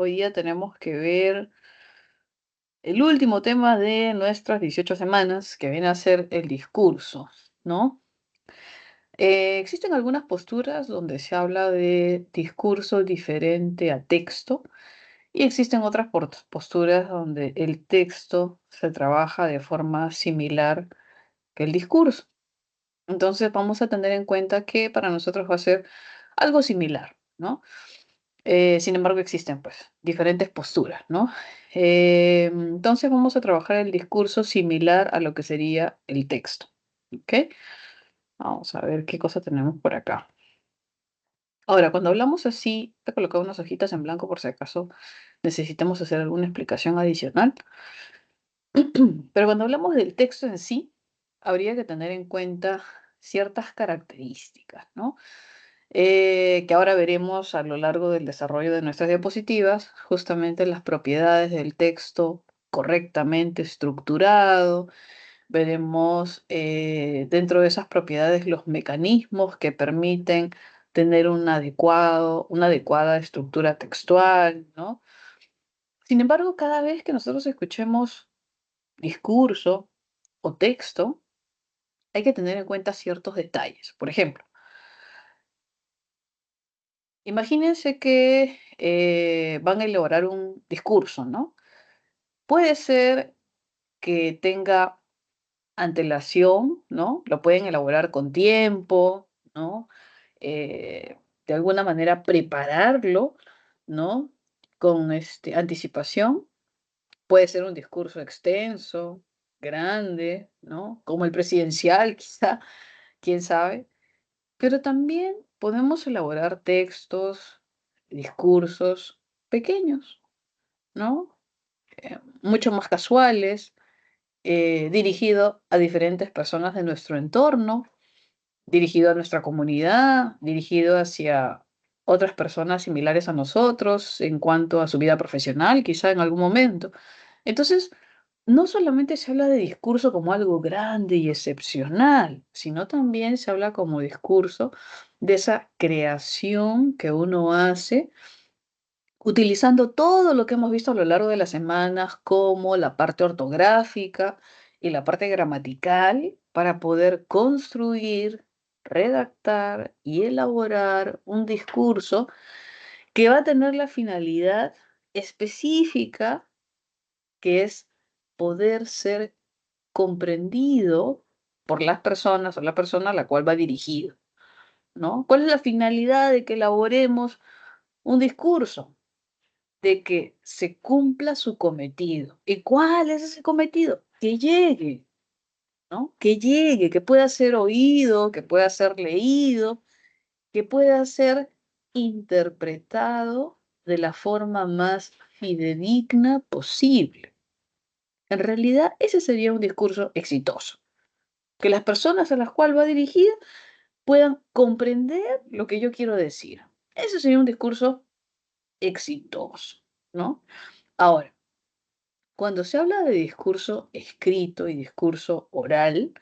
Hoy día tenemos que ver el último tema de nuestras 18 semanas, que viene a ser el discurso, ¿no? Existen algunas posturas donde se habla de discurso diferente a texto y existen otras posturas donde el texto se trabaja de forma similar que el discurso. Entonces vamos a tener en cuenta que para nosotros va a ser algo similar, ¿no? Sin embargo, existen pues diferentes posturas, ¿no? Entonces vamos a trabajar el discurso similar a lo que sería el texto, ¿ok? Vamos a ver qué cosa tenemos por acá. Ahora, cuando hablamos así, te he colocado unas hojitas en blanco por si acaso necesitamos hacer alguna explicación adicional. Pero cuando hablamos del texto en sí, habría que tener en cuenta ciertas características, ¿no? Que ahora veremos a lo largo del desarrollo de nuestras diapositivas, justamente las propiedades del texto correctamente estructurado. Veremos dentro de esas propiedades los mecanismos que permiten tener una adecuada estructura textual, ¿no? Sin embargo, cada vez que nosotros escuchemos discurso o texto, hay que tener en cuenta ciertos detalles. Por ejemplo, imagínense que van a elaborar un discurso, ¿no? Puede ser que tenga antelación, ¿no? Lo pueden elaborar con tiempo, ¿no? De alguna manera prepararlo, ¿no? Con anticipación. Puede ser un discurso extenso, grande, ¿no? Como el presidencial, quizá, quién sabe. Pero también podemos elaborar textos, discursos pequeños, ¿no? Mucho más casuales, dirigido a diferentes personas de nuestro entorno, dirigido a nuestra comunidad, dirigido hacia otras personas similares a nosotros en cuanto a su vida profesional, quizá en algún momento. Entonces, no solamente se habla de discurso como algo grande y excepcional, sino también se habla como discurso de esa creación que uno hace utilizando todo lo que hemos visto a lo largo de las semanas, como la parte ortográfica y la parte gramatical, para poder construir, redactar y elaborar un discurso que va a tener la finalidad específica, que es poder ser comprendido por las personas o la persona a la cual va dirigido, ¿no? ¿Cuál es la finalidad de que elaboremos un discurso? De que se cumpla su cometido. ¿Y cuál es ese cometido? Que llegue, ¿no? Que llegue, que pueda ser oído, que pueda ser leído, que pueda ser interpretado de la forma más fidedigna posible. En realidad, ese sería un discurso exitoso. Que las personas a las cuales va dirigida puedan comprender lo que yo quiero decir. Ese sería un discurso exitoso, ¿no? Ahora, cuando se habla de discurso escrito y discurso oral,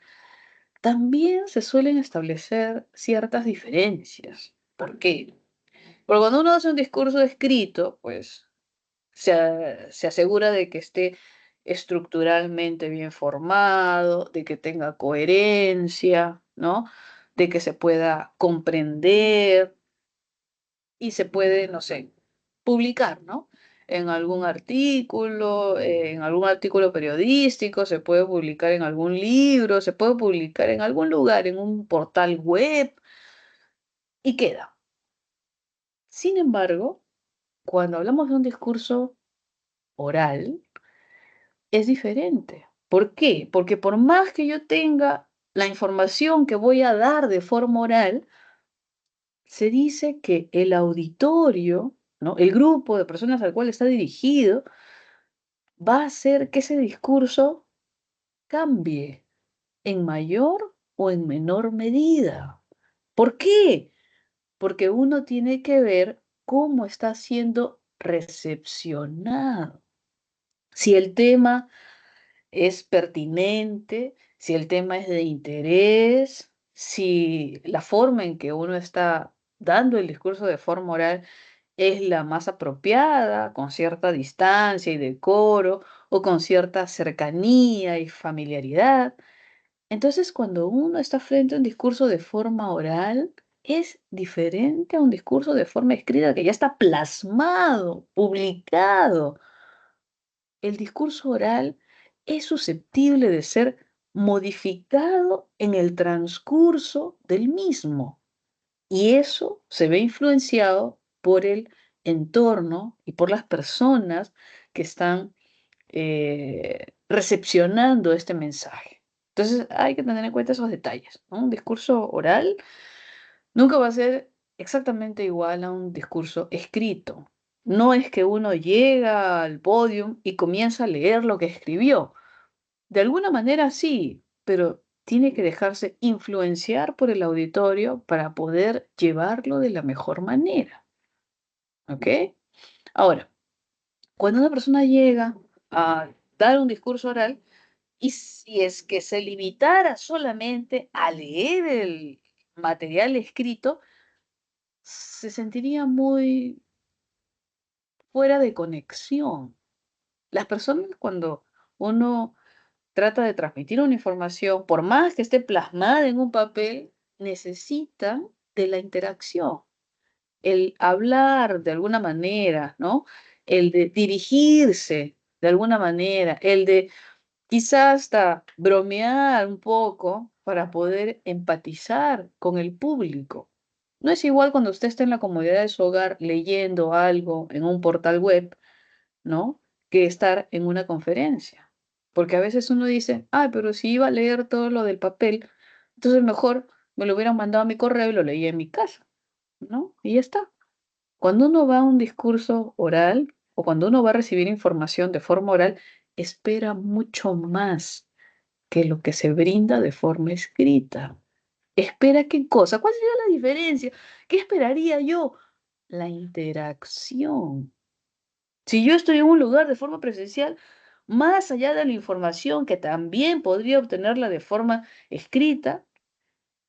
también se suelen establecer ciertas diferencias. ¿Por qué? Porque cuando uno hace un discurso escrito, pues se asegura de que esté estructuralmente bien formado, de que tenga coherencia, ¿no? De que se pueda comprender y se puede, no sé, publicar, ¿no? En algún artículo periodístico, se puede publicar en algún libro, se puede publicar en algún lugar, en un portal web y queda. Sin embargo, cuando hablamos de un discurso oral, es diferente. ¿Por qué? Porque por más que yo tenga la información que voy a dar de forma oral, se dice que el auditorio, ¿no? El grupo de personas al cual está dirigido, va a hacer que ese discurso cambie en mayor o en menor medida. ¿Por qué? Porque uno tiene que ver cómo está siendo recepcionado. Si el tema es pertinente, si el tema es de interés, si la forma en que uno está dando el discurso de forma oral es la más apropiada, con cierta distancia y decoro, o con cierta cercanía y familiaridad. Entonces, cuando uno está frente a un discurso de forma oral, es diferente a un discurso de forma escrita que ya está plasmado, publicado. El discurso oral es susceptible de ser modificado en el transcurso del mismo. Y eso se ve influenciado por el entorno y por las personas que están recepcionando este mensaje. Entonces hay que tener en cuenta esos detalles, ¿no? Un discurso oral nunca va a ser exactamente igual a un discurso escrito. No es que uno llega al podio y comienza a leer lo que escribió. De alguna manera sí, pero tiene que dejarse influenciar por el auditorio para poder llevarlo de la mejor manera. ¿Ok? Ahora, cuando una persona llega a dar un discurso oral, y si es que se limitara solamente a leer el material escrito, se sentiría muy fuera de conexión. Las personas cuando uno trata de transmitir una información, por más que esté plasmada en un papel, necesitan de la interacción, el hablar de alguna manera, ¿no? El de dirigirse de alguna manera, el de quizás hasta bromear un poco para poder empatizar con el público. No es igual cuando usted está en la comodidad de su hogar leyendo algo en un portal web, ¿no? Que estar en una conferencia. Porque a veces uno dice, ay, pero si iba a leer todo lo del papel, entonces mejor me lo hubieran mandado a mi correo y lo leía en mi casa, ¿no? Y ya está. Cuando uno va a un discurso oral o cuando uno va a recibir información de forma oral, espera mucho más que lo que se brinda de forma escrita. ¿Espera qué cosa? ¿Cuál sería la diferencia? ¿Qué esperaría yo? La interacción. Si yo estoy en un lugar de forma presencial, más allá de la información que también podría obtenerla de forma escrita,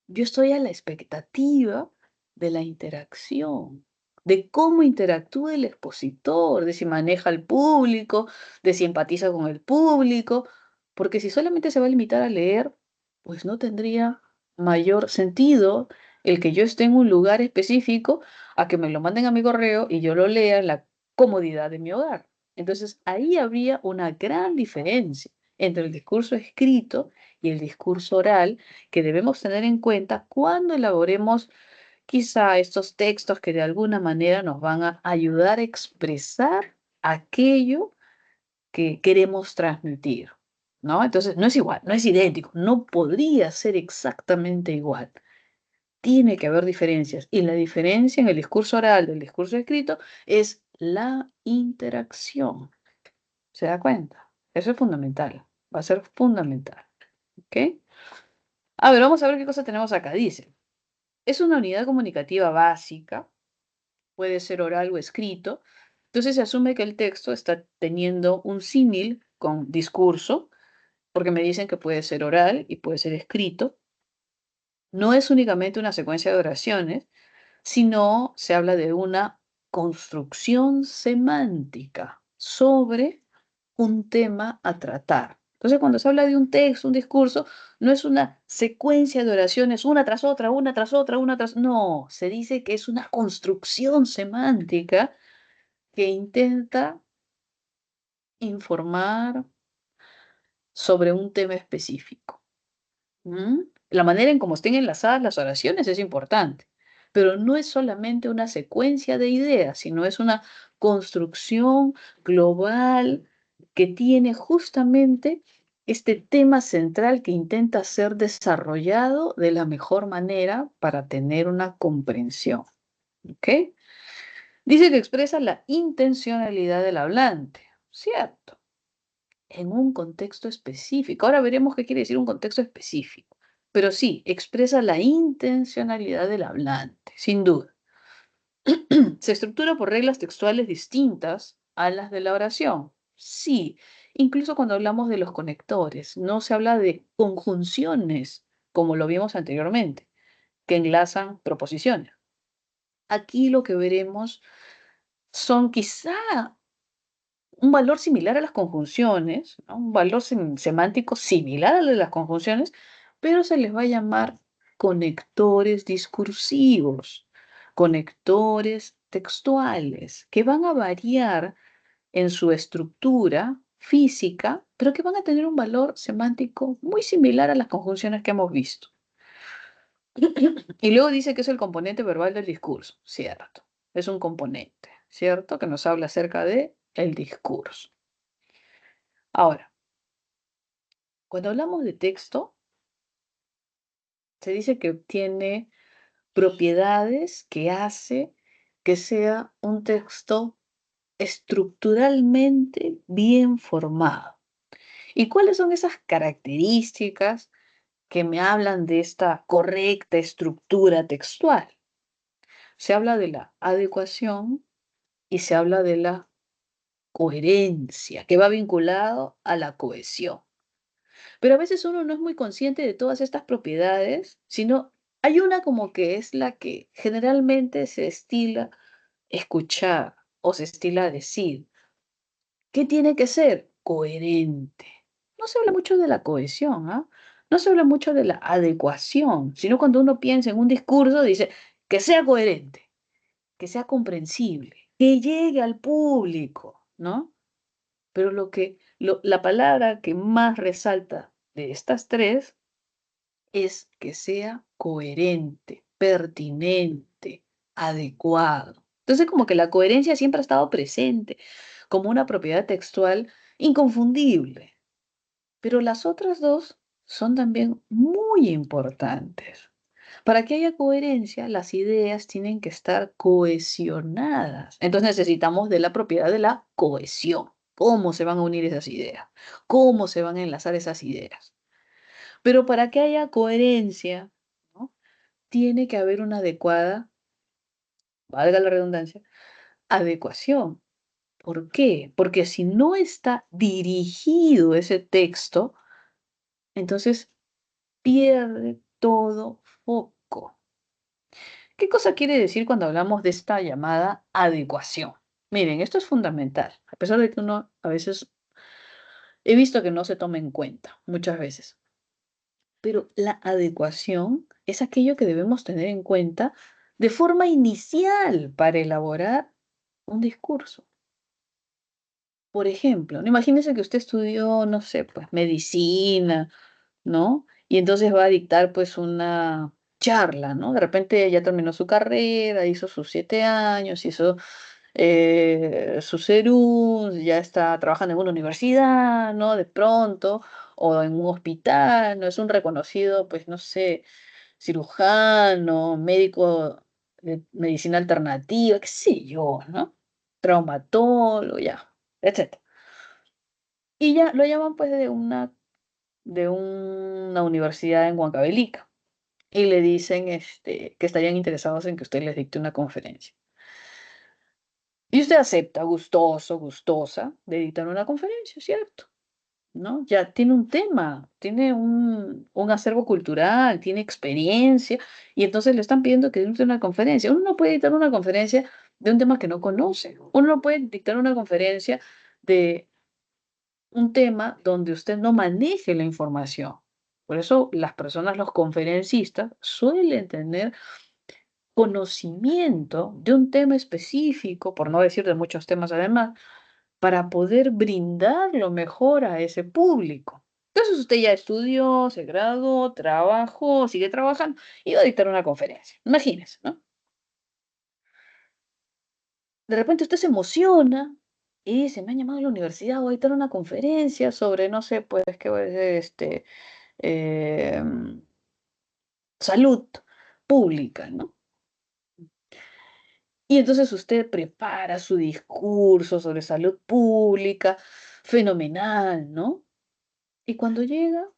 yo estoy a la expectativa de la interacción, de cómo interactúa el expositor, de si maneja al público, de si empatiza con el público, porque si solamente se va a limitar a leer, pues no tendría mayor sentido el que yo esté en un lugar específico a que me lo manden a mi correo y yo lo lea en la comodidad de mi hogar. Entonces ahí habría una gran diferencia entre el discurso escrito y el discurso oral que debemos tener en cuenta cuando elaboremos quizá estos textos que de alguna manera nos van a ayudar a expresar aquello que queremos transmitir, ¿no? Entonces, no es igual, no es idéntico, no podría ser exactamente igual. Tiene que haber diferencias y la diferencia en el discurso oral del discurso escrito es la interacción. ¿Se da cuenta? Eso es fundamental, va a ser fundamental, ¿ok? A ver, vamos a ver qué cosa tenemos acá. Dice, es una unidad comunicativa básica, puede ser oral o escrito. Entonces se asume que el texto está teniendo un símil con discurso, porque me dicen que puede ser oral y puede ser escrito. No es únicamente una secuencia de oraciones, sino se habla de una construcción semántica sobre un tema a tratar. Entonces, cuando se habla de un texto, un discurso, no es una secuencia de oraciones una tras otra, una tras otra, una tras... No, se dice que es una construcción semántica que intenta informar sobre un tema específico. ¿Mm? La manera en cómo estén enlazadas las oraciones es importante, pero no es solamente una secuencia de ideas, sino es una construcción global que tiene justamente este tema central que intenta ser desarrollado de la mejor manera para tener una comprensión. ¿Ok? Dice que expresa la intencionalidad del hablante, ¿cierto? En un contexto específico. Ahora veremos qué quiere decir un contexto específico. Pero sí, expresa la intencionalidad del hablante, sin duda. Se estructura por reglas textuales distintas a las de la oración. Sí, incluso cuando hablamos de los conectores, no se habla de conjunciones, como lo vimos anteriormente, que enlazan proposiciones. Aquí lo que veremos son quizá un valor similar a las conjunciones, ¿no? Un valor semántico similar al de las conjunciones, pero se les va a llamar conectores discursivos, conectores textuales, que van a variar en su estructura física, pero que van a tener un valor semántico muy similar a las conjunciones que hemos visto. Y luego dice que es el componente verbal del discurso, cierto, es un componente, ¿cierto? Que nos habla acerca de el discurso. Ahora, cuando hablamos de texto, se dice que tiene propiedades que hace que sea un texto estructuralmente bien formado. ¿Y cuáles son esas características que me hablan de esta correcta estructura textual? Se habla de la adecuación y se habla de la coherencia, que va vinculado a la cohesión. Pero a veces uno no es muy consciente de todas estas propiedades, sino hay una como que es la que generalmente se estila escuchar o se estila decir. ¿Qué tiene que ser? Coherente. No se habla mucho de la cohesión, ¿ah? No se habla mucho de la adecuación, sino cuando uno piensa en un discurso, dice que sea coherente, que sea comprensible, que llegue al público, ¿no? Pero la palabra que más resalta de estas tres es que sea coherente, pertinente, adecuado. Entonces, como que la coherencia siempre ha estado presente como una propiedad textual inconfundible. Pero las otras dos son también muy importantes. Para que haya coherencia, las ideas tienen que estar cohesionadas. Entonces necesitamos de la propiedad de la cohesión. ¿Cómo se van a unir esas ideas? ¿Cómo se van a enlazar esas ideas? Pero para que haya coherencia, ¿no? Tiene que haber una adecuada, valga la redundancia, adecuación. ¿Por qué? Porque si no está dirigido ese texto, entonces pierde todo foco. ¿Qué cosa quiere decir cuando hablamos de esta llamada adecuación? Miren, esto es fundamental, a pesar de que uno a veces he visto que no se toma en cuenta, muchas veces. Pero la adecuación es aquello que debemos tener en cuenta de forma inicial para elaborar un discurso. Por ejemplo, ¿no? Imagínese que usted estudió, no sé, pues medicina, ¿no? Y entonces va a dictar pues una charla, ¿no? De repente ya terminó su carrera, hizo sus 7 años, hizo su CERUS, ya está trabajando en una universidad, ¿no? De pronto, o en un hospital, ¿no? Es un reconocido, pues no sé, cirujano, médico de medicina alternativa, qué sé yo, ¿no? Traumatólogo, ya, etcétera. Y ya lo llaman pues de una universidad en Huancavelica y le dicen que estarían interesados en que usted les dicte una conferencia. Y usted acepta, gustoso, gustosa, de dictar una conferencia, ¿cierto? ¿No? Ya tiene un tema, tiene un acervo cultural, tiene experiencia, y entonces le están pidiendo que dicte una conferencia. Uno no puede dictar una conferencia de un tema que no conoce. Uno no puede dictar una conferencia de un tema donde usted no maneje la información. Por eso las personas, los conferencistas, suelen tener conocimiento de un tema específico, por no decir de muchos temas además, para poder brindar lo mejor a ese público. Entonces usted ya estudió, se graduó, trabajó, sigue trabajando y va a dictar una conferencia. Imagínese, ¿no? De repente usted se emociona y dice, me han llamado a la universidad, voy a dictar una conferencia sobre, no sé, pues, qué voy a decir, em, salud pública, ¿no? Y entonces usted prepara su discurso sobre salud pública, fenomenal, ¿no? Y cuando llega,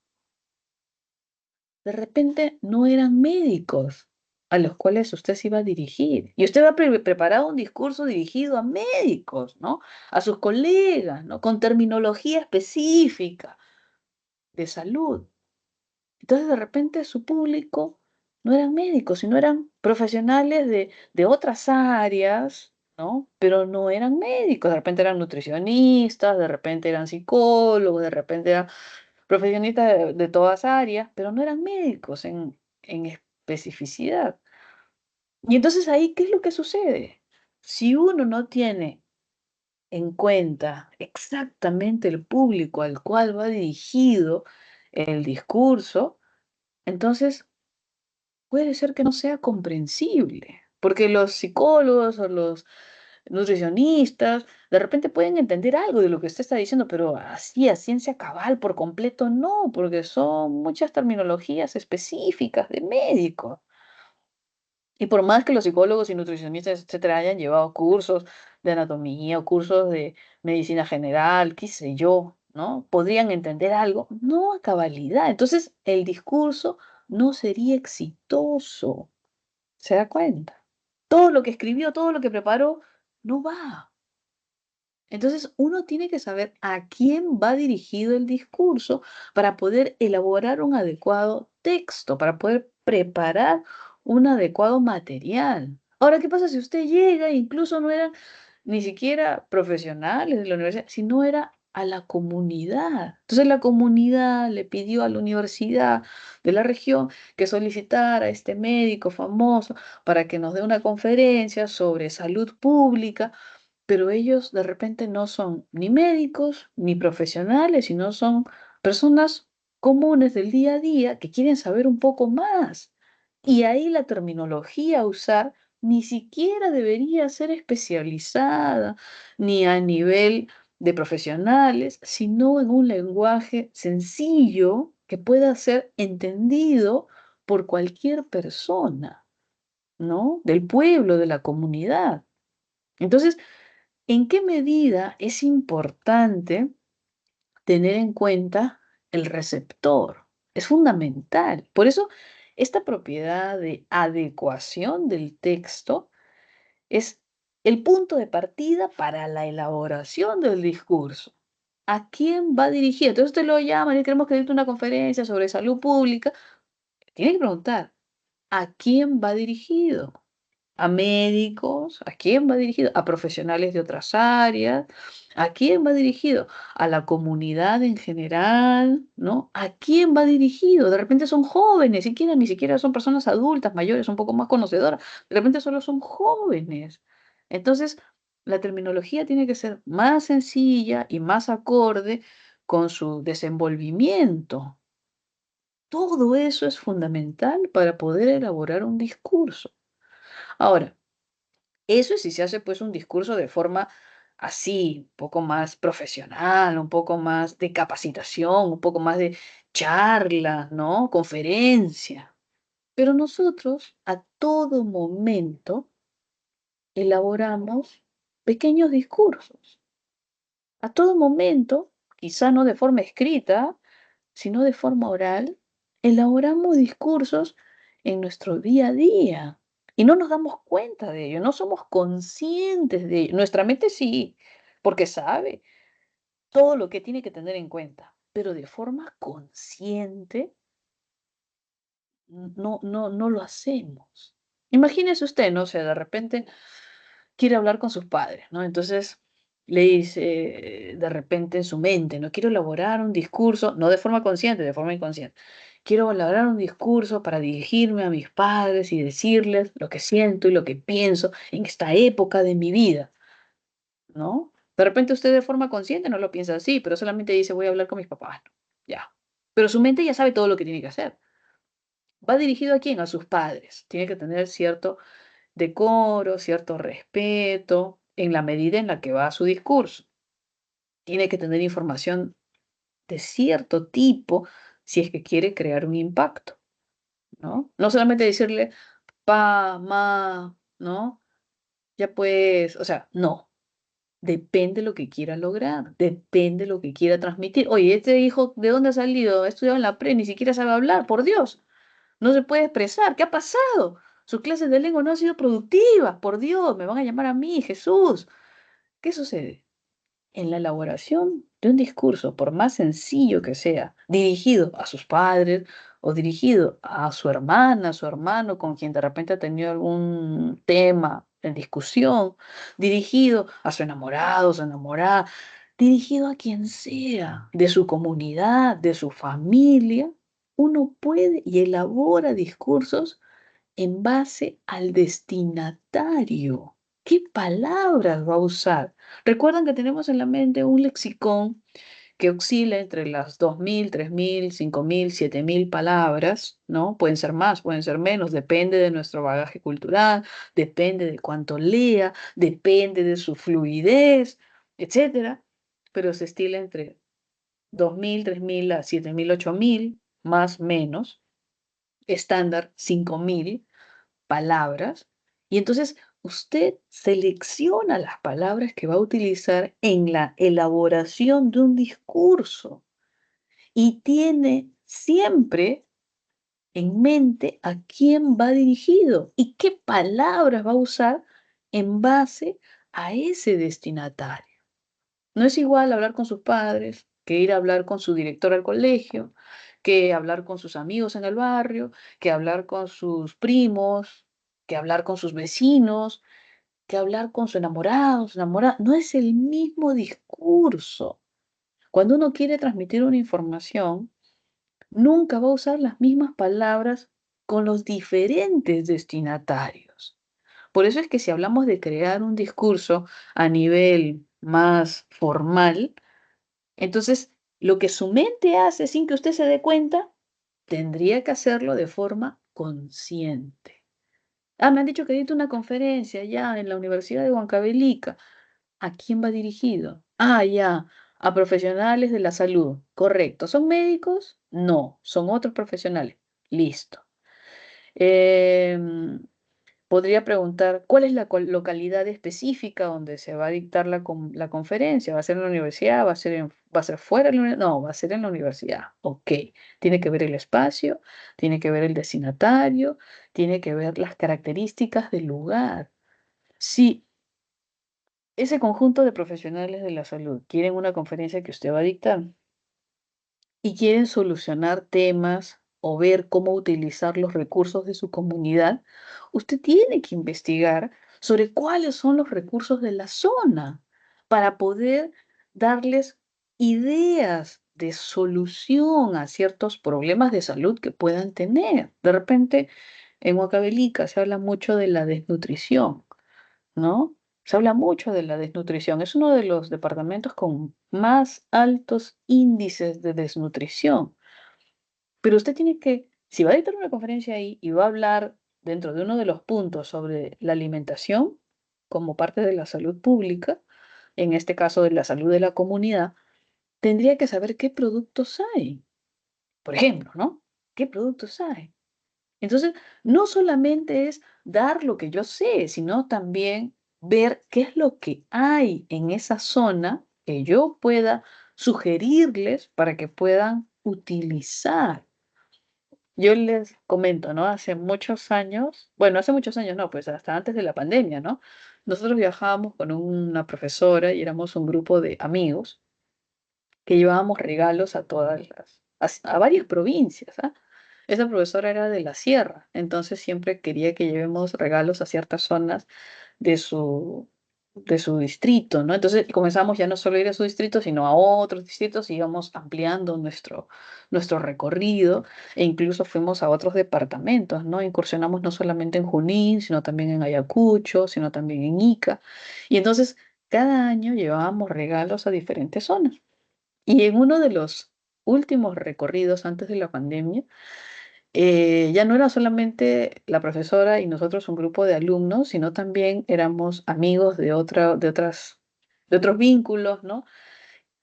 de repente no eran médicos a los cuales usted se iba a dirigir. Y usted va preparado un discurso dirigido a médicos, ¿no? A sus colegas, ¿no? Con terminología específica de salud. Entonces, de repente, su público no eran médicos, sino eran profesionales de otras áreas, ¿no? Pero no eran médicos, de repente eran nutricionistas, de repente eran psicólogos, de repente eran profesionistas de todas áreas, pero no eran médicos en especificidad. Y entonces ahí, ¿qué es lo que sucede? Si uno no tiene en cuenta exactamente el público al cual va dirigido el discurso, entonces puede ser que no sea comprensible, porque los psicólogos o los nutricionistas de repente pueden entender algo de lo que usted está diciendo, pero así a ciencia cabal por completo no, porque son muchas terminologías específicas de médico. Y por más que los psicólogos y nutricionistas, etcétera, hayan llevado cursos de anatomía o cursos de medicina general, qué sé yo, ¿no? Podrían entender algo, no a cabalidad. Entonces, el discurso no sería exitoso. ¿Se da cuenta? Todo lo que escribió, todo lo que preparó, no va. Entonces, uno tiene que saber a quién va dirigido el discurso para poder elaborar un adecuado texto, para poder preparar un adecuado material. Ahora, ¿qué pasa si usted llega, incluso no eran ni siquiera profesionales de la universidad, sino era a la comunidad? Entonces, la comunidad le pidió a la universidad de la región que solicitara a este médico famoso para que nos dé una conferencia sobre salud pública, pero ellos de repente no son ni médicos ni profesionales, sino son personas comunes del día a día que quieren saber un poco más. Y ahí la terminología a usar ni siquiera debería ser especializada ni a nivel de profesionales, sino en un lenguaje sencillo que pueda ser entendido por cualquier persona, ¿no? Del pueblo, de la comunidad. Entonces, ¿en qué medida es importante tener en cuenta el receptor? Es fundamental. Por eso, esta propiedad de adecuación del texto es el punto de partida para la elaboración del discurso. ¿A quién va dirigido? Entonces usted lo llama y queremos que dé una conferencia sobre salud pública. Tiene que preguntar, ¿a quién va dirigido? ¿A médicos? ¿A quién va dirigido? ¿A profesionales de otras áreas? ¿A quién va dirigido? ¿A la comunidad en general? ¿No? ¿A quién va dirigido? De repente son jóvenes, ni siquiera son personas adultas, mayores, un poco más conocedoras. De repente solo son jóvenes. Entonces, la terminología tiene que ser más sencilla y más acorde con su desenvolvimiento. Todo eso es fundamental para poder elaborar un discurso. Ahora, eso es si se hace pues un discurso de forma así, un poco más profesional, un poco más de capacitación, un poco más de charla, ¿no? Conferencia. Pero nosotros a todo momento elaboramos pequeños discursos. A todo momento, quizá no de forma escrita, sino de forma oral, elaboramos discursos en nuestro día a día y no nos damos cuenta de ello, no somos conscientes de ello. Nuestra mente sí, porque sabe todo lo que tiene que tener en cuenta, pero de forma consciente no lo hacemos. Imagínese usted, no sé, de repente quiere hablar con sus padres, ¿no? Entonces le dice de repente en su mente, no quiero elaborar un discurso, no de forma consciente, de forma inconsciente. Quiero elaborar un discurso para dirigirme a mis padres y decirles lo que siento y lo que pienso en esta época de mi vida, ¿no? De repente usted de forma consciente no lo piensa así, pero solamente dice voy a hablar con mis papás, ¿no? Ya. Pero su mente ya sabe todo lo que tiene que hacer. ¿Va dirigido a quién? A sus padres. Tiene que tener cierto decoro, cierto respeto, en la medida en la que va su discurso. Tiene que tener información de cierto tipo si es que quiere crear un impacto, ¿no? No solamente decirle, pa, ma, ¿no? Ya pues, o sea, no. Depende lo que quiera lograr, depende lo que quiera transmitir. Oye, este hijo, ¿de dónde ha salido? Ha estudiado en la pre, ni siquiera sabe hablar, por Dios. No se puede expresar. ¿Qué ha pasado? Sus clases de lengua no han sido productivas, por Dios, me van a llamar a mí, Jesús. ¿Qué sucede? En la elaboración de un discurso, por más sencillo que sea, dirigido a sus padres o dirigido a su hermana, a su hermano, con quien de repente ha tenido algún tema en discusión, dirigido a su enamorado, su enamorada, dirigido a quien sea, de su comunidad, de su familia, uno puede y elabora discursos en base al destinatario. ¿Qué palabras va a usar? Recuerdan que tenemos en la mente un lexicón que oscila entre las 2.000, 3.000, 5.000, 7.000 palabras, ¿no? Pueden ser más, pueden ser menos, depende de nuestro bagaje cultural, depende de cuánto lea, depende de su fluidez, etcétera, pero se estila entre 2.000, 3.000 a 7.000, 8.000, más menos, estándar 5.000 palabras, y entonces usted selecciona las palabras que va a utilizar en la elaboración de un discurso y tiene siempre en mente a quién va dirigido y qué palabras va a usar en base a ese destinatario. No es igual hablar con sus padres que ir a hablar con su director al colegio, que hablar con sus amigos en el barrio, que hablar con sus primos, que hablar con sus vecinos, que hablar con su enamorado, su enamorada. No es el mismo discurso. Cuando uno quiere transmitir una información, nunca va a usar las mismas palabras con los diferentes destinatarios. Por eso es que si hablamos de crear un discurso a nivel más formal, entonces lo que su mente hace sin que usted se dé cuenta, tendría que hacerlo de forma consciente. Ah, me han dicho que diste una conferencia ya en la Universidad de Huancavelica. ¿A quién va dirigido? Ah, ya, a profesionales de la salud. Correcto. ¿Son médicos? No, son otros profesionales. Listo. Em, Podría preguntar, ¿cuál es la localidad específica donde se va a dictar la conferencia? ¿Va a ser en la universidad? ¿Va a ser fuera de la universidad? No, va a ser en la universidad. Ok. Tiene que ver el espacio, tiene que ver el destinatario, tiene que ver las características del lugar. Si ese conjunto de profesionales de la salud quieren una conferencia que usted va a dictar y quieren solucionar temas o ver cómo utilizar los recursos de su comunidad, usted tiene que investigar sobre cuáles son los recursos de la zona para poder darles ideas de solución a ciertos problemas de salud que puedan tener. De repente, en Huancavelica se habla mucho de la desnutrición, ¿no? Se habla mucho de la desnutrición. Es uno de los departamentos con más altos índices de desnutrición. Pero usted tiene que, si va a dictar una conferencia ahí y va a hablar dentro de uno de los puntos sobre la alimentación como parte de la salud pública, en este caso de la salud de la comunidad, tendría que saber qué productos hay. Por ejemplo, ¿no? ¿Qué productos hay? Entonces, no solamente es dar lo que yo sé, sino también ver qué es lo que hay en esa zona que yo pueda sugerirles para que puedan utilizar. Yo les comento, ¿no? Hace muchos años, bueno, hace muchos años no, pues hasta antes de la pandemia, ¿no? Nosotros viajábamos con una profesora y éramos un grupo de amigos que llevábamos regalos a a varias provincias, ¿ah? Esa profesora era de la sierra, entonces siempre quería que llevemos regalos a ciertas zonas de de su distrito, ¿no? Entonces comenzamos ya no solo a ir a su distrito, sino a otros distritos y íbamos ampliando nuestro recorrido e incluso fuimos a otros departamentos, ¿no? Incursionamos no solamente en Junín, sino también en Ayacucho, sino también en Ica. Y entonces cada año llevábamos regalos a diferentes zonas. Y en uno de los últimos recorridos antes de la pandemia, ya no era solamente la profesora y nosotros un grupo de alumnos, sino también éramos amigos de otros vínculos, ¿no?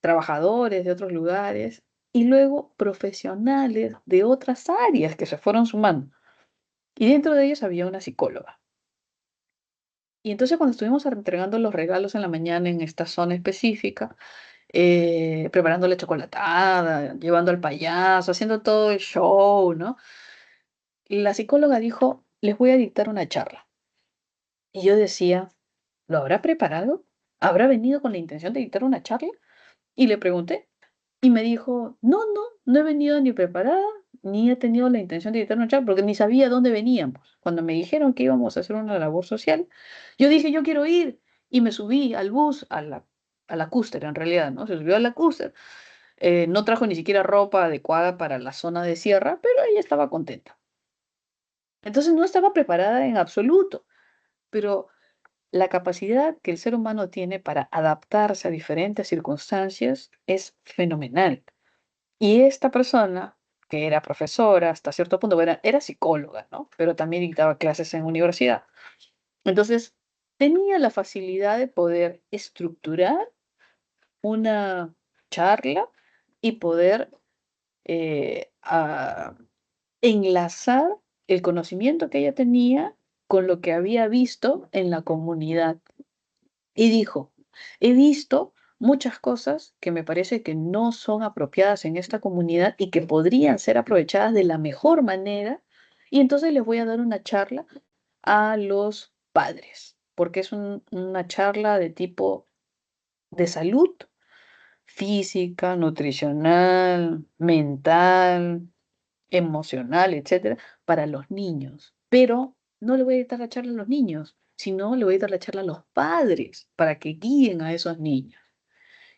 Trabajadores de otros lugares y luego profesionales de otras áreas que se fueron sumando. Y dentro de ellos había una psicóloga. Y entonces cuando estuvimos entregando los regalos en la mañana en esta zona específica, preparando la chocolatada, llevando al payaso, haciendo todo el show, ¿no? La psicóloga dijo, les voy a dictar una charla. Y yo decía, ¿lo habrá preparado? ¿Habrá venido con la intención de dictar una charla? Y le pregunté. Y me dijo, no, no, no he venido ni preparada, ni he tenido la intención de dictar una charla porque ni sabía dónde veníamos. Cuando me dijeron que íbamos a hacer una labor social, yo dije, yo quiero ir. Y me subí al bus, a la Cúster en realidad, ¿no? Se subió a la Cúster. No trajo ni siquiera ropa adecuada para la zona de sierra, pero ella estaba contenta. Entonces no estaba preparada en absoluto, pero la capacidad que el ser humano tiene para adaptarse a diferentes circunstancias es fenomenal. Y esta persona, que era profesora hasta cierto punto, bueno, era psicóloga, ¿no? Pero también dictaba clases en universidad. Entonces, tenía la facilidad de poder estructurar una charla y poder enlazar el conocimiento que ella tenía con lo que había visto en la comunidad. Y dijo, he visto muchas cosas que me parece que no son apropiadas en esta comunidad y que podrían ser aprovechadas de la mejor manera. Y entonces les voy a dar una charla a los padres, porque es una charla de tipo de salud física, nutricional, mental, emocional, etcétera, para los niños. Pero no le voy a dar la charla a los niños, sino le voy a dar la charla a los padres para que guíen a esos niños.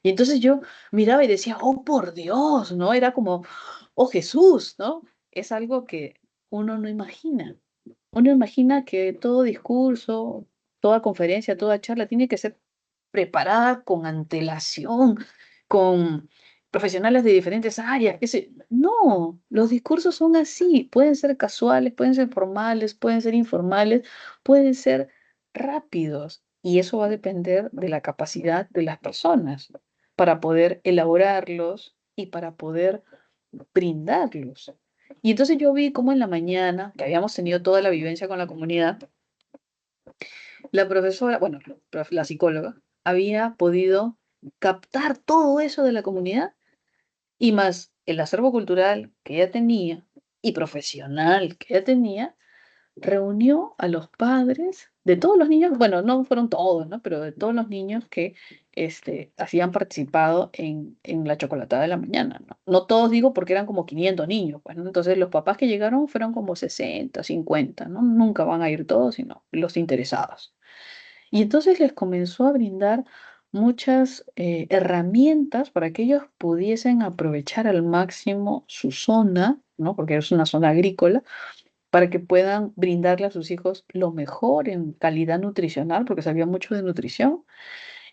Y entonces yo miraba y decía, oh, por Dios, ¿no? Era como, oh, Jesús, ¿no? Es algo que uno no imagina. Uno imagina que todo discurso, toda conferencia, toda charla tiene que ser preparada con antelación, con profesionales de diferentes áreas. No, los discursos son así, pueden ser casuales, pueden ser formales, pueden ser informales, pueden ser rápidos. Y eso va a depender de la capacidad de las personas para poder elaborarlos y para poder brindarlos. Y entonces yo vi cómo en la mañana, que habíamos tenido toda la vivencia con la comunidad, la profesora, bueno, la psicóloga, había podido captar todo eso de la comunidad y más el acervo cultural que ella tenía y profesional que ella tenía, reunió a los padres de todos los niños, bueno, no fueron todos, ¿no? Pero de todos los niños que habían participado en la chocolatada de la mañana, ¿no? No todos digo porque eran como 500 niños, pues, ¿no? Entonces los papás que llegaron fueron como 60, 50, ¿no? Nunca van a ir todos, sino los interesados. Y entonces les comenzó a brindar muchas herramientas para que ellos pudiesen aprovechar al máximo su zona, ¿no? Porque es una zona agrícola, para que puedan brindarle a sus hijos lo mejor en calidad nutricional, porque sabía mucho de nutrición,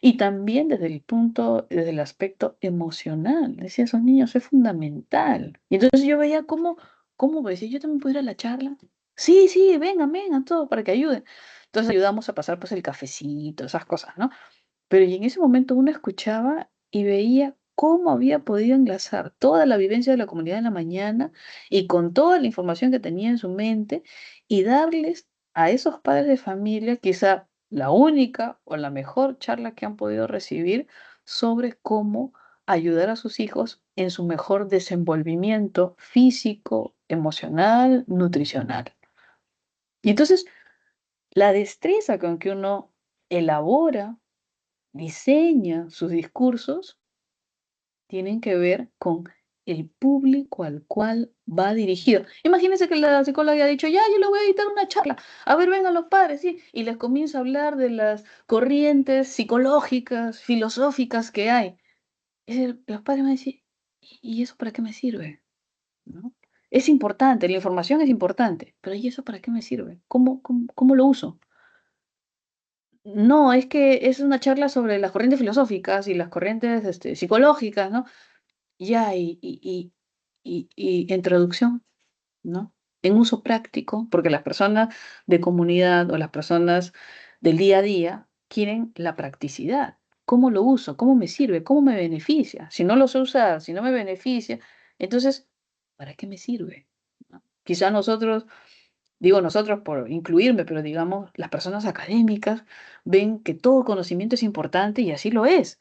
y también desde el aspecto emocional. Decía, esos niños es fundamental. Y entonces yo veía cómo me decía, yo también puedo ir a la charla. Sí, sí, vengan, vengan, todo para que ayuden. Entonces ayudamos a pasar pues el cafecito, esas cosas, ¿no? Pero y en ese momento uno escuchaba y veía cómo había podido enlazar toda la vivencia de la comunidad en la mañana y con toda la información que tenía en su mente y darles a esos padres de familia quizá la única o la mejor charla que han podido recibir sobre cómo ayudar a sus hijos en su mejor desenvolvimiento físico, emocional, nutricional. Y entonces la destreza con que uno elabora, diseña sus discursos, tienen que ver con el público al cual va dirigido. Imagínense que la psicóloga haya dicho, ya, yo le voy a editar una charla. A ver, vengan los padres, ¿sí? Y les comienza a hablar de las corrientes psicológicas, filosóficas que hay. Los padres van a decir, ¿y eso para qué me sirve? ¿No? Es importante, la información es importante, pero ¿y eso para qué me sirve? ¿Cómo lo uso? No, es que es una charla sobre las corrientes filosóficas y las corrientes psicológicas, ¿no? Ya, y en traducción, ¿no? En uso práctico, porque las personas de comunidad o las personas del día a día quieren la practicidad. ¿Cómo lo uso? ¿Cómo me sirve? ¿Cómo me beneficia? Si no lo sé usar, si no me beneficia, entonces, ¿para qué me sirve? ¿No? Quizá nosotros, digo nosotros por incluirme, pero digamos, las personas académicas ven que todo conocimiento es importante y así lo es,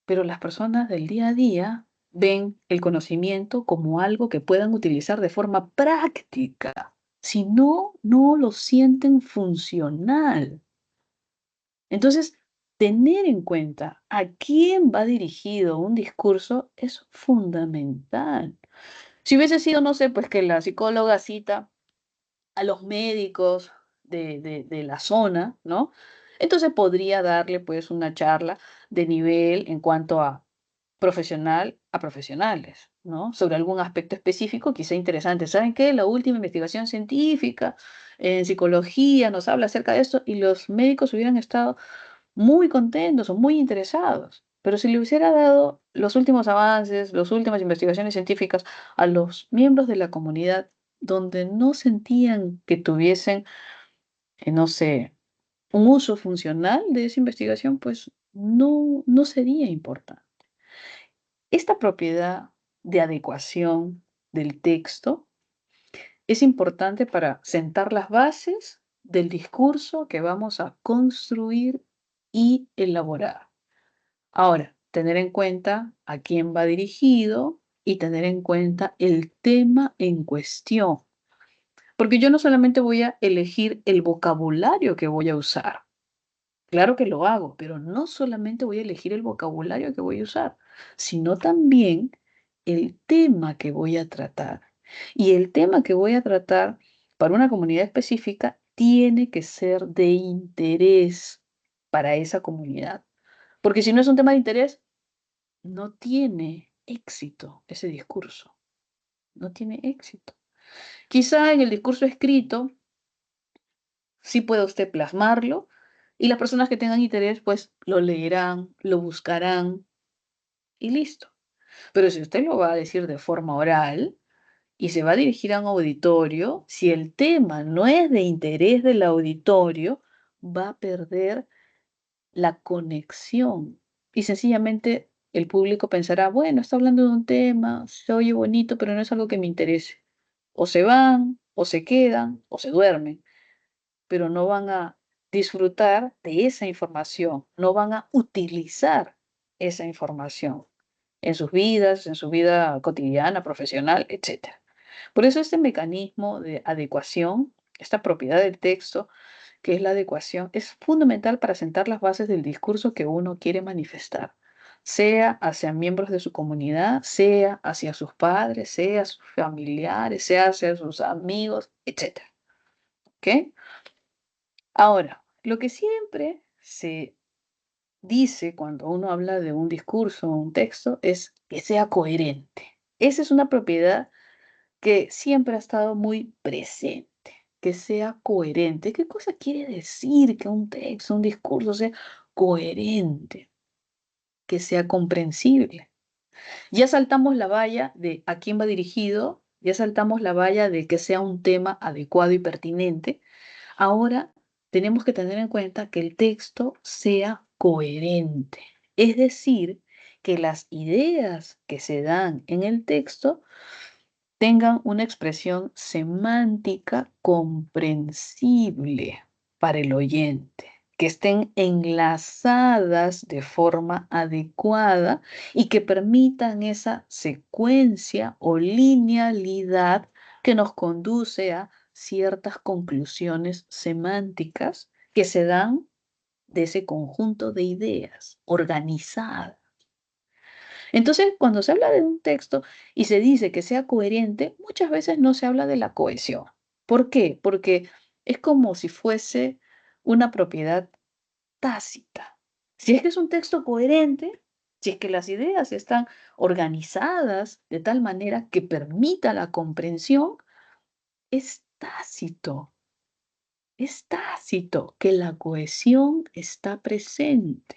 pero las personas del día a día ven el conocimiento como algo que puedan utilizar de forma práctica. Si no, no lo sienten funcional. Entonces, tener en cuenta a quién va dirigido un discurso es fundamental. Si hubiese sido, no sé, pues que la psicóloga cita a los médicos de la zona, ¿no? Entonces podría darle pues una charla de nivel en cuanto a profesional a profesionales, ¿no? Sobre algún aspecto específico, quizá interesante. ¿Saben qué? La última investigación científica en psicología nos habla acerca de esto y los médicos hubieran estado muy contentos o muy interesados. Pero si le hubiera dado los últimos avances, las últimas investigaciones científicas a los miembros de la comunidad donde no sentían que tuviesen, no sé, un uso funcional de esa investigación, pues no sería importante. Esta propiedad de adecuación del texto es importante para sentar las bases del discurso que vamos a construir y elaborar. Ahora, tener en cuenta a quién va dirigido y tener en cuenta el tema en cuestión. Porque yo no solamente voy a elegir el vocabulario que voy a usar, claro que lo hago, pero no solamente voy a elegir el vocabulario que voy a usar, sino también el tema que voy a tratar. Y el tema que voy a tratar para una comunidad específica tiene que ser de interés para esa comunidad. Porque si no es un tema de interés, no tiene éxito ese discurso, no tiene éxito. Quizá en el discurso escrito sí pueda usted plasmarlo y las personas que tengan interés pues lo leerán, lo buscarán y listo. Pero si usted lo va a decir de forma oral y se va a dirigir a un auditorio, si el tema no es de interés del auditorio, va a perder la conexión. Y sencillamente el público pensará, bueno, está hablando de un tema, se oye bonito, pero no es algo que me interese. O se van, o se quedan, o se duermen, pero no van a disfrutar de esa información, no van a utilizar esa información en sus vidas, en su vida cotidiana, profesional, etcétera. Por eso este mecanismo de adecuación, esta propiedad del texto, que es la adecuación, es fundamental para sentar las bases del discurso que uno quiere manifestar, sea hacia miembros de su comunidad, sea hacia sus padres, sea sus familiares, sea hacia sus amigos, etc. ¿Ok? Ahora, lo que siempre se dice cuando uno habla de un discurso o un texto es que sea coherente. Esa es una propiedad que siempre ha estado muy presente, que sea coherente. ¿Qué cosa quiere decir que un texto, un discurso sea coherente, que sea comprensible? Ya saltamos la valla de a quién va dirigido, ya saltamos la valla de que sea un tema adecuado y pertinente. Ahora tenemos que tener en cuenta que el texto sea coherente, es decir, que las ideas que se dan en el texto tengan una expresión semántica comprensible para el oyente, que estén enlazadas de forma adecuada y que permitan esa secuencia o linealidad que nos conduce a ciertas conclusiones semánticas que se dan de ese conjunto de ideas organizadas. Entonces, cuando se habla de un texto y se dice que sea coherente, muchas veces no se habla de la cohesión. ¿Por qué? Porque es como si fuese una propiedad tácita. Si es que es un texto coherente, si es que las ideas están organizadas de tal manera que permita la comprensión, es tácito que la cohesión está presente.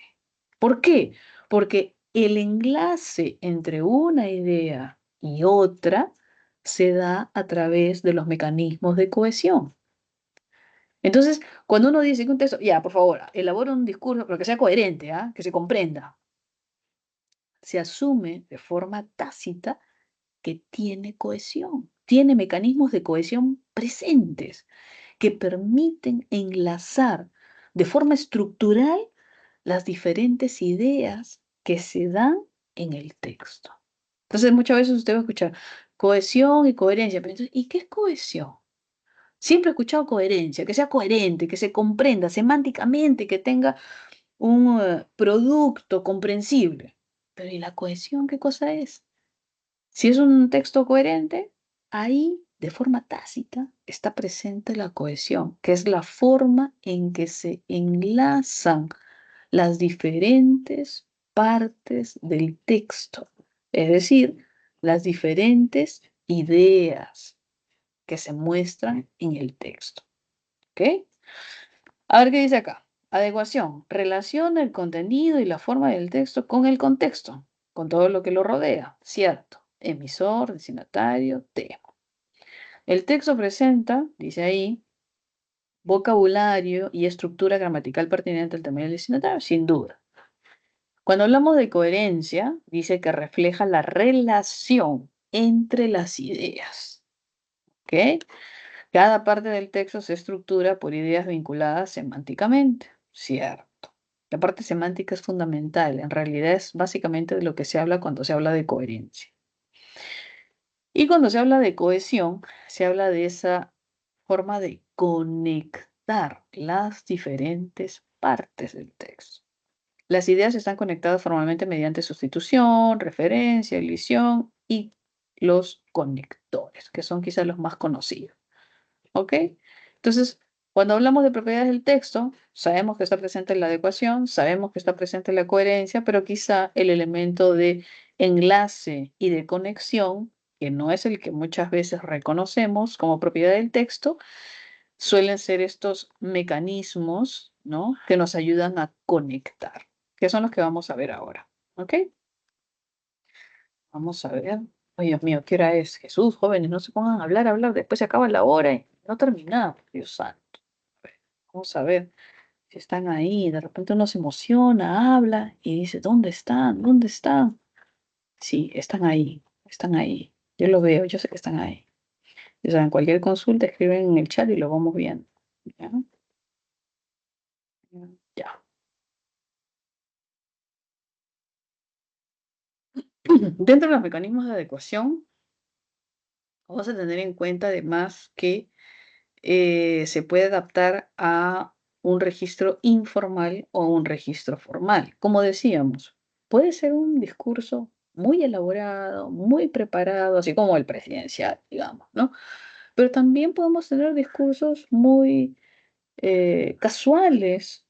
¿Por qué? Porque el enlace entre una idea y otra se da a través de los mecanismos de cohesión. Entonces, cuando uno dice que un texto, ya, por favor, elabora un discurso, pero que sea coherente, ¿ah? Que se comprenda, se asume de forma tácita que tiene cohesión, tiene mecanismos de cohesión presentes que permiten enlazar de forma estructural las diferentes ideas que se dan en el texto. Entonces, muchas veces usted va a escuchar cohesión y coherencia, pero entonces, ¿y qué es cohesión? Siempre he escuchado coherencia, que sea coherente, que se comprenda semánticamente, que tenga un producto comprensible. Pero ¿y la cohesión qué cosa es? Si es un texto coherente, ahí de forma tácita está presente la cohesión, que es la forma en que se enlazan las diferentes partes del texto, es decir, las diferentes ideas que se muestran en el texto. ¿Ok? A ver qué dice acá. Adecuación. Relaciona el contenido y la forma del texto con el contexto, con todo lo que lo rodea. Cierto. Emisor, destinatario, tema. El texto presenta, dice ahí, vocabulario y estructura gramatical pertinente al tema del destinatario, sin duda. Cuando hablamos de coherencia, dice que refleja la relación entre las ideas. ¿Ok? Cada parte del texto se estructura por ideas vinculadas semánticamente. Cierto. La parte semántica es fundamental. En realidad es básicamente de lo que se habla cuando se habla de coherencia. Y cuando se habla de cohesión, se habla de esa forma de conectar las diferentes partes del texto. Las ideas están conectadas formalmente mediante sustitución, referencia, elisión y los conectores, que son quizás los más conocidos. ¿Ok? Entonces, cuando hablamos de propiedades del texto, sabemos que está presente la adecuación, sabemos que está presente la coherencia, pero quizá el elemento de enlace y de conexión, que no es el que muchas veces reconocemos como propiedad del texto, suelen ser estos mecanismos, ¿no? Que nos ayudan a conectar, que son los que vamos a ver ahora. ¿Ok? Vamos a ver. Ay, Dios mío, ¿qué hora es? Jesús, jóvenes, no se pongan a hablar, después se acaba la hora y no terminamos, Dios santo. A ver, vamos a ver si están ahí. De repente uno se emociona, habla y dice, ¿dónde están? ¿Dónde están? Sí, están ahí, están ahí. Yo lo veo, yo sé que están ahí. Ya saben, cualquier consulta escriben en el chat y lo vamos viendo. ¿Ya? Ya. Dentro de los mecanismos de adecuación, vamos a tener en cuenta además que se puede adaptar a un registro informal o un registro formal. Como decíamos, puede ser un discurso muy elaborado, muy preparado, así como el presidencial, digamos, ¿no? Pero también podemos tener discursos muy casuales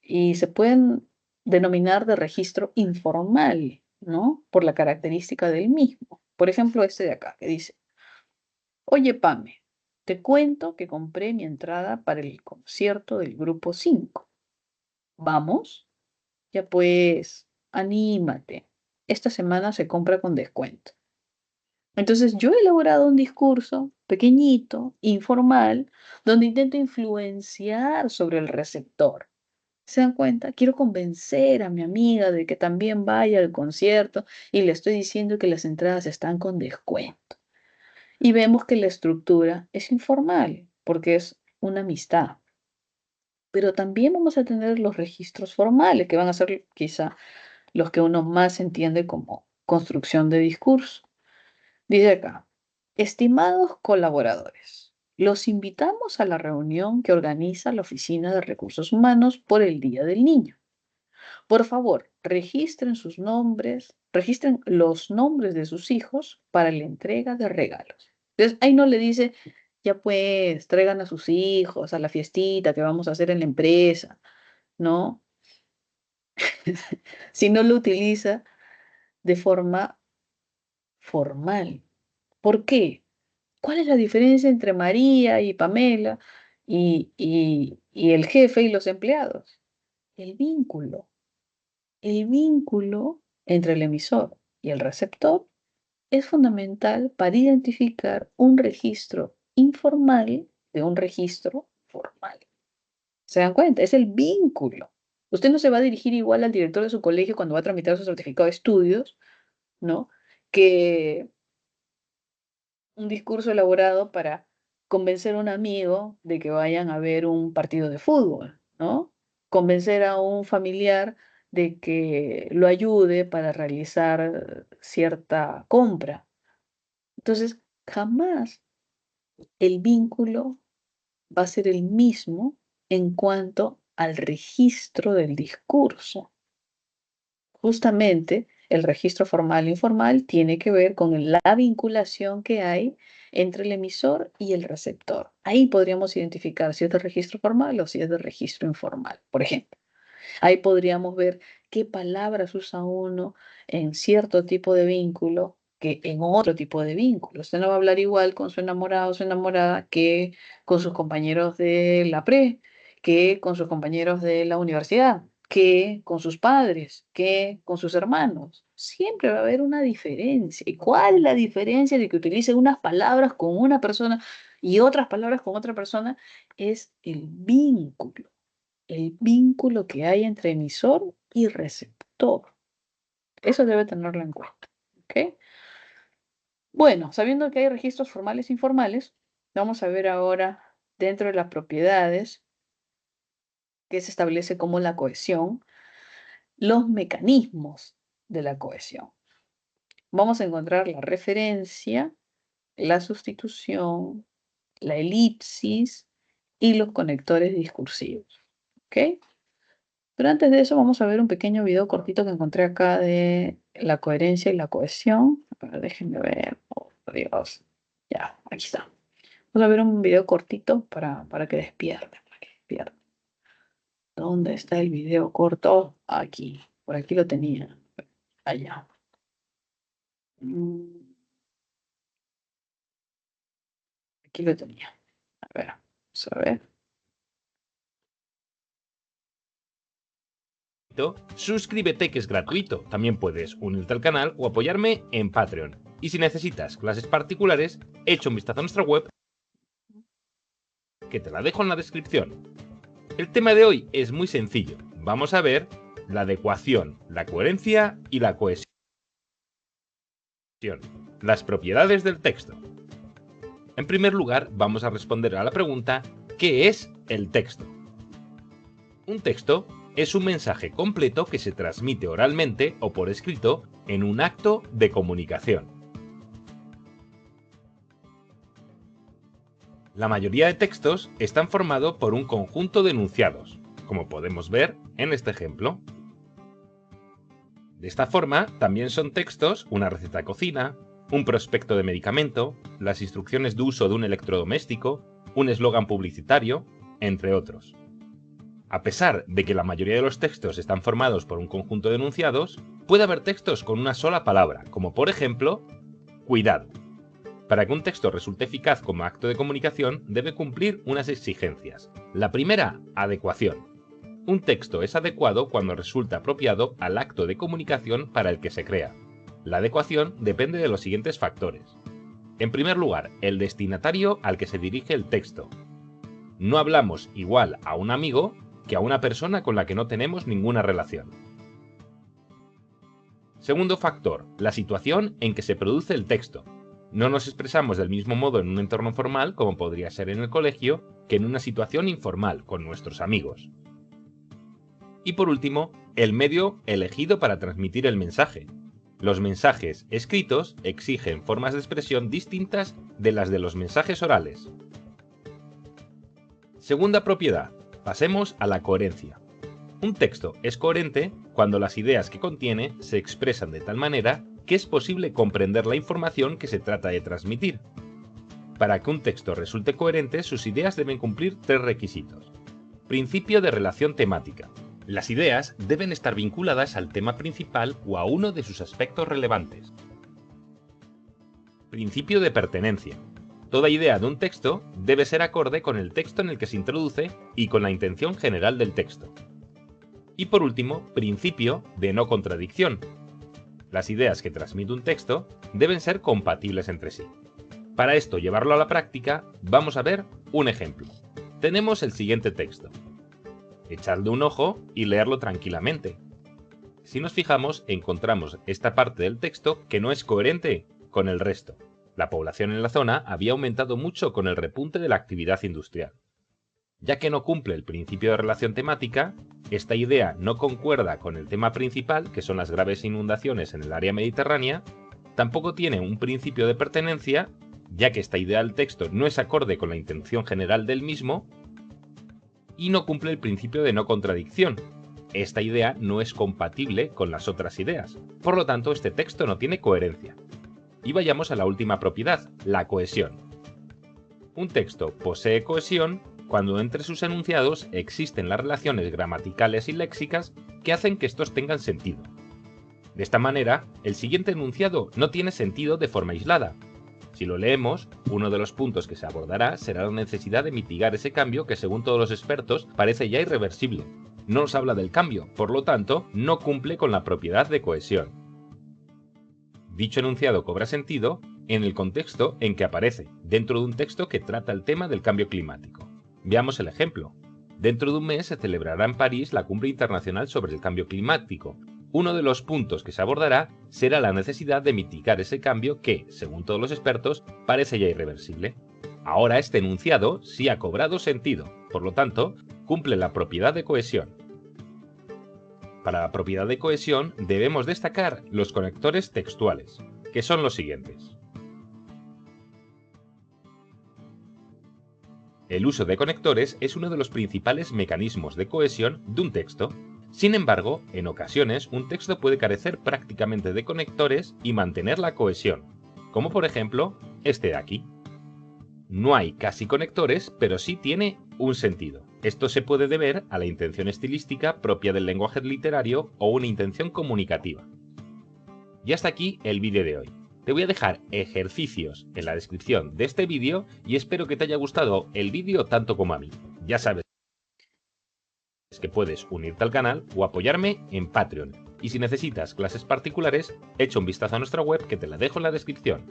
y se pueden denominar de registro informal, ¿no? Por la característica del mismo. Por ejemplo, este de acá, que dice, oye, Pame, te cuento que compré mi entrada para el concierto del grupo 5. ¿Vamos? Ya pues, anímate. Esta semana se compra con descuento. Entonces, yo he elaborado un discurso pequeñito, informal, donde intento influenciar sobre el receptor. ¿Se dan cuenta? Quiero convencer a mi amiga de que también vaya al concierto y le estoy diciendo que las entradas están con descuento. Y vemos que la estructura es informal, porque es una amistad. Pero también vamos a tener los registros formales, que van a ser quizá los que uno más entiende como construcción de discurso. Dice acá, estimados colaboradores, los invitamos a la reunión que organiza la Oficina de Recursos Humanos por el Día del Niño. Por favor, registren los nombres de sus hijos para la entrega de regalos. Entonces, ahí no le dice, ya pues, traigan a sus hijos a la fiestita que vamos a hacer en la empresa, ¿no? Si no lo utiliza de forma formal. ¿Por qué? ¿Cuál es la diferencia entre María y Pamela y el jefe y los empleados? El vínculo. El vínculo entre el emisor y el receptor es fundamental para identificar un registro informal de un registro formal. ¿Se dan cuenta? Es el vínculo. Usted no se va a dirigir igual al director de su colegio cuando va a tramitar su certificado de estudios, ¿no? Que un discurso elaborado para convencer a un amigo de que vayan a ver un partido de fútbol, ¿no? Convencer a un familiar de que lo ayude para realizar cierta compra. Entonces, jamás el vínculo va a ser el mismo en cuanto al registro del discurso. Justamente el registro formal e informal tiene que ver con la vinculación que hay entre el emisor y el receptor. Ahí podríamos identificar si es de registro formal o si es de registro informal, por ejemplo. Ahí podríamos ver qué palabras usa uno en cierto tipo de vínculo que en otro tipo de vínculo. Usted no va a hablar igual con su enamorado o su enamorada que con sus compañeros de la pre, que con sus compañeros de la universidad, que con sus padres, que con sus hermanos. Siempre va a haber una diferencia. ¿Y cuál es la diferencia de que utilice unas palabras con una persona y otras palabras con otra persona? Es el vínculo que hay entre emisor y receptor. Eso debe tenerlo en cuenta. ¿Ok? Bueno, sabiendo que hay registros formales e informales, vamos a ver ahora dentro de las propiedades que se establece como la cohesión, los mecanismos de la cohesión. Vamos a encontrar la referencia, la sustitución, la elipsis y los conectores discursivos. ¿Ok? Pero antes de eso vamos a ver un pequeño video cortito que encontré acá de la coherencia y la cohesión. A ver, déjenme ver. Oh, por Dios. Ya, aquí está. Vamos a ver un video cortito para que despierten. Para que despierten. ¿Dónde está el video corto? Aquí. Por aquí lo tenía. Allá. Mm, Aquí lo tenía. A ver. Vamos a ver. Suscríbete que es gratuito. También puedes unirte al canal o apoyarme en Patreon. Y si necesitas clases particulares, echa un vistazo a nuestra web, que te la dejo en la descripción. El tema de hoy es muy sencillo. Vamos a ver la adecuación, la coherencia y la cohesión. Las propiedades del texto. En primer lugar, vamos a responder a la pregunta: ¿qué es el texto? Un texto es un mensaje completo que se transmite oralmente o por escrito en un acto de comunicación. La mayoría de textos están formados por un conjunto de enunciados, como podemos ver en este ejemplo. De esta forma, también son textos una receta de cocina, un prospecto de medicamento, las instrucciones de uso de un electrodoméstico, un eslogan publicitario, entre otros. A pesar de que la mayoría de los textos están formados por un conjunto de enunciados, puede haber textos con una sola palabra, como por ejemplo, cuidado. Para que un texto resulte eficaz como acto de comunicación, debe cumplir unas exigencias. La primera, adecuación. Un texto es adecuado cuando resulta apropiado al acto de comunicación para el que se crea. La adecuación depende de los siguientes factores. En primer lugar, el destinatario al que se dirige el texto. No hablamos igual a un amigo que a una persona con la que no tenemos ninguna relación. Segundo factor, la situación en que se produce el texto. No nos expresamos del mismo modo en un entorno formal, como podría ser en el colegio, que en una situación informal, con nuestros amigos. Y por último, el medio elegido para transmitir el mensaje. Los mensajes escritos exigen formas de expresión distintas de las de los mensajes orales. Segunda propiedad. Pasemos a la coherencia. Un texto es coherente cuando las ideas que contiene se expresan de tal manera que es posible comprender la información que se trata de transmitir. Para que un texto resulte coherente, sus ideas deben cumplir tres requisitos. Principio de relación temática. Las ideas deben estar vinculadas al tema principal o a uno de sus aspectos relevantes. Principio de pertenencia. Toda idea de un texto debe ser acorde con el texto en el que se introduce y con la intención general del texto. Y por último, principio de no contradicción. Las ideas que transmite un texto deben ser compatibles entre sí. Para esto, llevarlo a la práctica, vamos a ver un ejemplo. Tenemos el siguiente texto. Echadle un ojo y leerlo tranquilamente. Si nos fijamos, encontramos esta parte del texto que no es coherente con el resto. La población en la zona había aumentado mucho con el repunte de la actividad industrial. Ya que no cumple el principio de relación temática, esta idea no concuerda con el tema principal, que son las graves inundaciones en el área mediterránea, tampoco tiene un principio de pertenencia, ya que esta idea del texto no es acorde con la intención general del mismo, y no cumple el principio de no contradicción, esta idea no es compatible con las otras ideas. Por lo tanto, este texto no tiene coherencia. Y vayamos a la última propiedad, la cohesión. Un texto posee cohesión cuando entre sus enunciados existen las relaciones gramaticales y léxicas que hacen que estos tengan sentido. De esta manera, el siguiente enunciado no tiene sentido de forma aislada. Si lo leemos, uno de los puntos que se abordará será la necesidad de mitigar ese cambio que, según todos los expertos, parece ya irreversible. No nos habla del cambio, por lo tanto, no cumple con la propiedad de cohesión. Dicho enunciado cobra sentido en el contexto en que aparece, dentro de un texto que trata el tema del cambio climático. Veamos el ejemplo. Dentro de un mes se celebrará en París la Cumbre Internacional sobre el Cambio Climático. Uno de los puntos que se abordará será la necesidad de mitigar ese cambio que, según todos los expertos, parece ya irreversible. Ahora este enunciado sí ha cobrado sentido, por lo tanto, cumple la propiedad de cohesión. Para la propiedad de cohesión debemos destacar los conectores textuales, que son los siguientes. El uso de conectores es uno de los principales mecanismos de cohesión de un texto. Sin embargo, en ocasiones un texto puede carecer prácticamente de conectores y mantener la cohesión, como por ejemplo este de aquí. No hay casi conectores, pero sí tiene un sentido. Esto se puede deber a la intención estilística propia del lenguaje literario o una intención comunicativa. Y hasta aquí el vídeo de hoy. Te voy a dejar ejercicios en la descripción de este vídeo y espero que te haya gustado el vídeo tanto como a mí. Ya sabes que puedes unirte al canal o apoyarme en Patreon. Y si necesitas clases particulares, echa un vistazo a nuestra web que te la dejo en la descripción.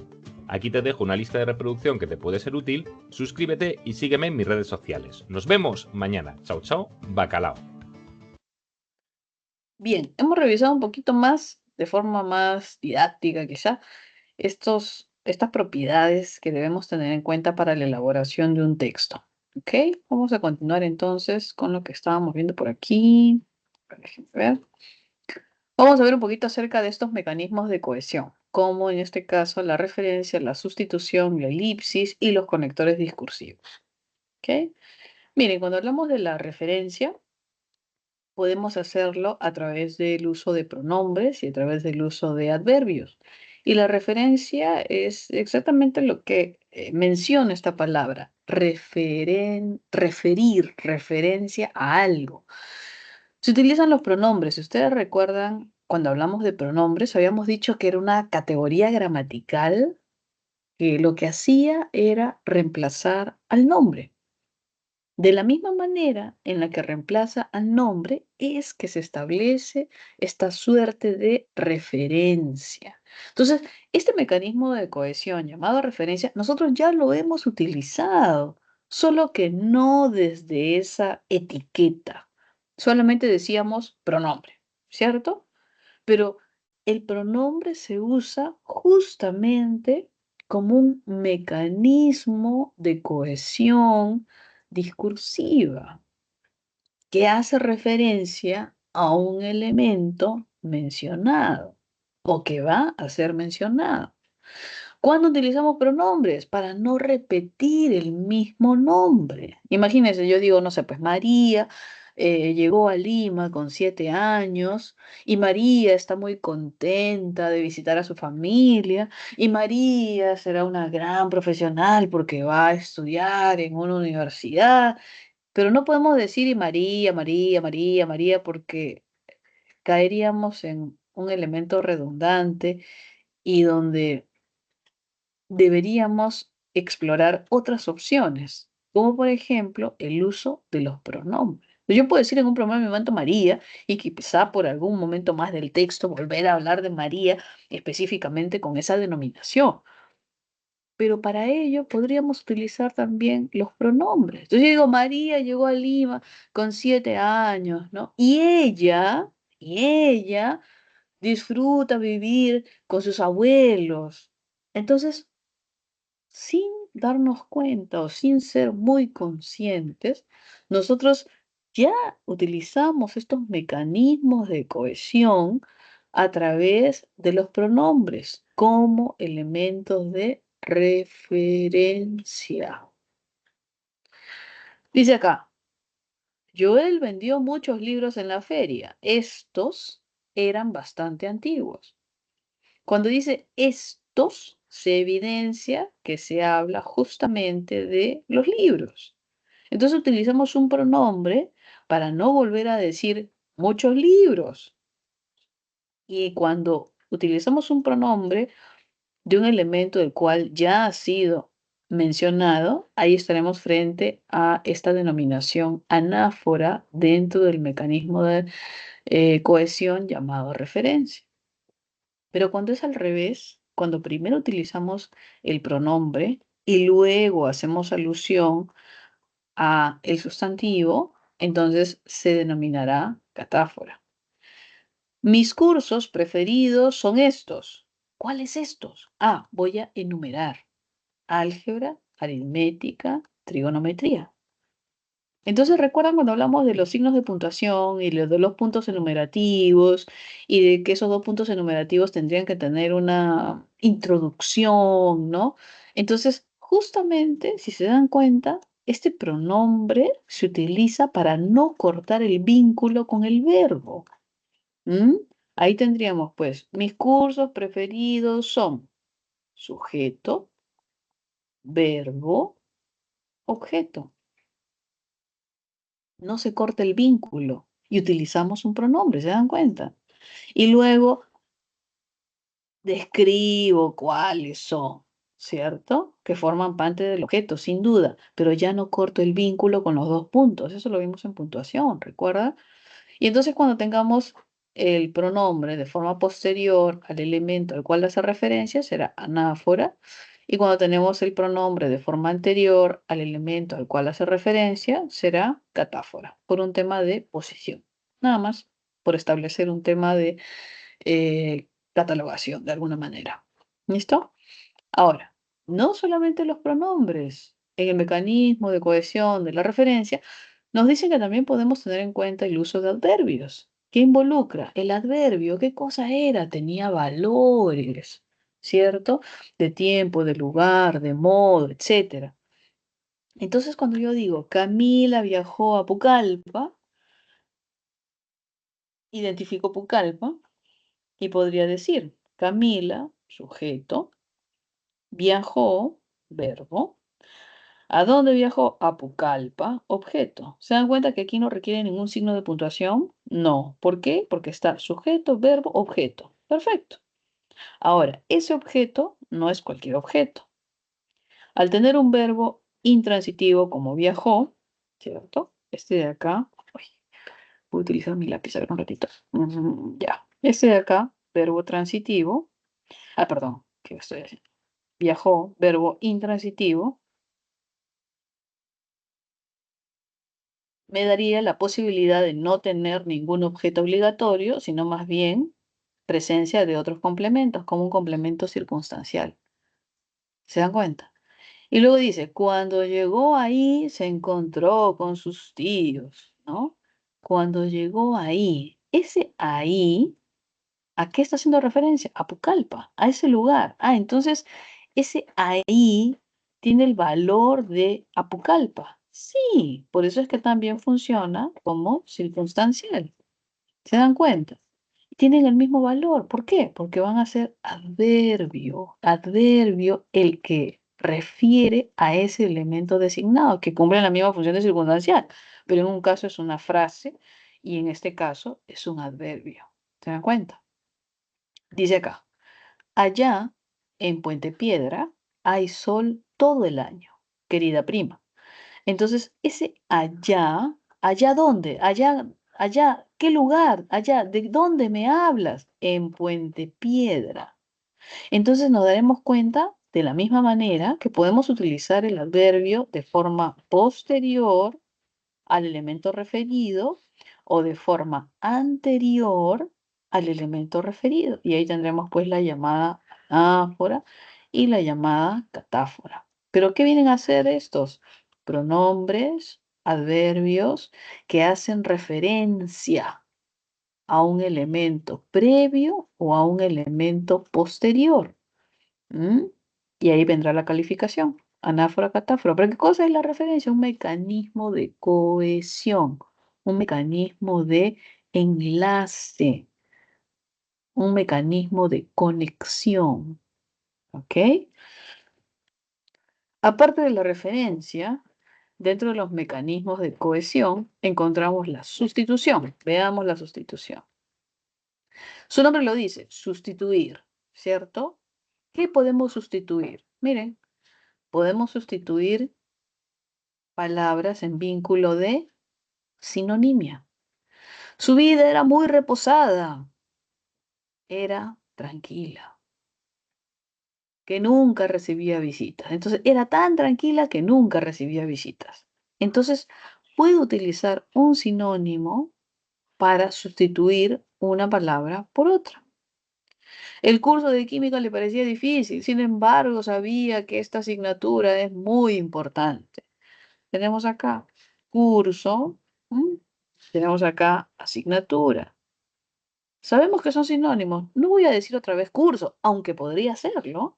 Aquí te dejo una lista de reproducción que te puede ser útil, suscríbete y sígueme en mis redes sociales. Nos vemos mañana. Chao, chao, bacalao. Bien, hemos revisado un poquito más, de forma más didáctica quizá, estas propiedades que debemos tener en cuenta para la elaboración de un texto. ¿Ok? Vamos a continuar entonces con lo que estábamos viendo por aquí. Déjenme ver. Vamos a ver un poquito acerca de estos mecanismos de cohesión, como en este caso la referencia, la sustitución, la elipsis y los conectores discursivos. ¿Ok? Miren, cuando hablamos de la referencia, podemos hacerlo a través del uso de pronombres y a través del uso de adverbios. Y la referencia es exactamente lo que menciona esta palabra, referir, referencia a algo. Se utilizan los pronombres. Si ustedes recuerdan, cuando hablamos de pronombres, habíamos dicho que era una categoría gramatical que lo que hacía era reemplazar al nombre. De la misma manera en la que reemplaza al nombre es que se establece esta suerte de referencia. Entonces, este mecanismo de cohesión llamado referencia, nosotros ya lo hemos utilizado, solo que no desde esa etiqueta. Solamente decíamos pronombre, ¿cierto? Pero el pronombre se usa justamente como un mecanismo de cohesión discursiva que hace referencia a un elemento mencionado o que va a ser mencionado. ¿Cuándo utilizamos pronombres? Para no repetir el mismo nombre. Imagínense, yo digo, no sé, pues María llegó a Lima con 7 años y María está muy contenta de visitar a su familia y María será una gran profesional porque va a estudiar en una universidad, pero no podemos decir y María, María, María, María porque caeríamos en un elemento redundante y donde deberíamos explorar otras opciones, como por ejemplo el uso de los pronombres. Yo puedo decir en un pronombre me momento María y quizá por algún momento más del texto volver a hablar de María específicamente con esa denominación. Pero para ello podríamos utilizar también los pronombres. Entonces yo digo, María llegó a Lima con 7 años, ¿no? Y ella disfruta vivir con sus abuelos. Entonces, sin darnos cuenta o sin ser muy conscientes, nosotros ya utilizamos estos mecanismos de cohesión a través de los pronombres como elementos de referencia. Dice acá, Joel vendió muchos libros en la feria. Estos eran bastante antiguos. Cuando dice estos, se evidencia que se habla justamente de los libros. Entonces utilizamos un pronombre para no volver a decir muchos libros. Y cuando utilizamos un pronombre de un elemento del cual ya ha sido mencionado, ahí estaremos frente a esta denominación anáfora dentro del mecanismo de cohesión llamado referencia. Pero cuando es al revés, cuando primero utilizamos el pronombre y luego hacemos alusión a el sustantivo, entonces se denominará catáfora. Mis cursos preferidos son estos. ¿Cuáles estos? Voy a enumerar: álgebra, aritmética, trigonometría. Entonces, ¿recuerdan cuando hablamos de los signos de puntuación y de los puntos enumerativos y de que esos dos puntos enumerativos tendrían que tener una introducción, ¿no? Entonces, justamente, si se dan cuenta, este pronombre se utiliza para no cortar el vínculo con el verbo. ¿Mm? Ahí tendríamos, pues, mis cursos preferidos son sujeto, verbo, objeto. No se corta el vínculo y utilizamos un pronombre, ¿se dan cuenta? Y luego describo cuáles son, ¿cierto? Que forman parte del objeto, sin duda, pero ya no corto el vínculo con los dos puntos. Eso lo vimos en puntuación, ¿recuerda? Y entonces cuando tengamos el pronombre de forma posterior al elemento al cual hace referencia, será anáfora. Y cuando tenemos el pronombre de forma anterior al elemento al cual hace referencia, será catáfora, por un tema de posición. Nada más por establecer un tema de catalogación de alguna manera. ¿Listo? Ahora, no solamente los pronombres en el mecanismo de cohesión de la referencia, nos dicen que también podemos tener en cuenta el uso de adverbios. ¿Qué involucra? El adverbio, ¿qué cosa era? Tenía valores, ¿cierto? De tiempo, de lugar, de modo, etcétera. Entonces, cuando yo digo Camila viajó a Pucallpa, identifico Pucallpa y podría decir Camila, sujeto, viajó, verbo. ¿A dónde viajó? A Pucallpa, objeto. ¿Se dan cuenta que aquí no requiere ningún signo de puntuación? No. ¿Por qué? Porque está sujeto, verbo, objeto. Perfecto. Ahora, ese objeto no es cualquier objeto. Al tener un verbo intransitivo como viajó, ¿cierto? Este de acá, uy, voy a utilizar mi lápiz a ver un ratito. Ya. Este de acá, verbo transitivo. Perdón, ¿qué estoy haciendo? Viajó, verbo intransitivo, me daría la posibilidad de no tener ningún objeto obligatorio, sino más bien presencia de otros complementos, como un complemento circunstancial. ¿Se dan cuenta? Y luego dice, cuando llegó ahí se encontró con sus tíos, ¿no? Cuando llegó ahí, ese ahí, ¿a qué está haciendo referencia? A Pucallpa, a ese lugar. Entonces, ese ahí tiene el valor de Apucallpa. Sí, por eso es que también funciona como circunstancial. ¿Se dan cuenta? Tienen el mismo valor. ¿Por qué? Porque van a ser adverbio. Adverbio el que refiere a ese elemento designado, que cumple la misma función de circunstancial, pero en un caso es una frase y en este caso es un adverbio. ¿Se dan cuenta? Dice acá, allá en Puente Piedra hay sol todo el año, querida prima. Entonces, ese allá, ¿allá dónde? Allá, ¿qué lugar? Allá, ¿de dónde me hablas? En Puente Piedra. Entonces nos daremos cuenta de la misma manera que podemos utilizar el adverbio de forma posterior al elemento referido o de forma anterior al elemento referido. Y ahí tendremos pues la llamada anáfora y la llamada catáfora. ¿Pero qué vienen a hacer estos? Pronombres, adverbios que hacen referencia a un elemento previo o a un elemento posterior. ¿Mm? Y ahí vendrá la calificación. Anáfora, catáfora. ¿Pero qué cosa es la referencia? Un mecanismo de cohesión. un mecanismo de enlace, un mecanismo de conexión, ¿ok? Aparte de la referencia, dentro de los mecanismos de cohesión encontramos la sustitución. Veamos la sustitución. Su nombre lo dice, sustituir, ¿cierto? ¿Qué podemos sustituir? Miren, podemos sustituir palabras en vínculo de sinonimia. Su vida era muy reposada, era tranquila, que nunca recibía visitas. Entonces, era tan tranquila que nunca recibía visitas. Entonces, puedo utilizar un sinónimo para sustituir una palabra por otra. El curso de química le parecía difícil, sin embargo, sabía que esta asignatura es muy importante. Tenemos acá curso, ¿m? Tenemos acá asignatura. Sabemos que son sinónimos. No voy a decir otra vez curso, aunque podría serlo.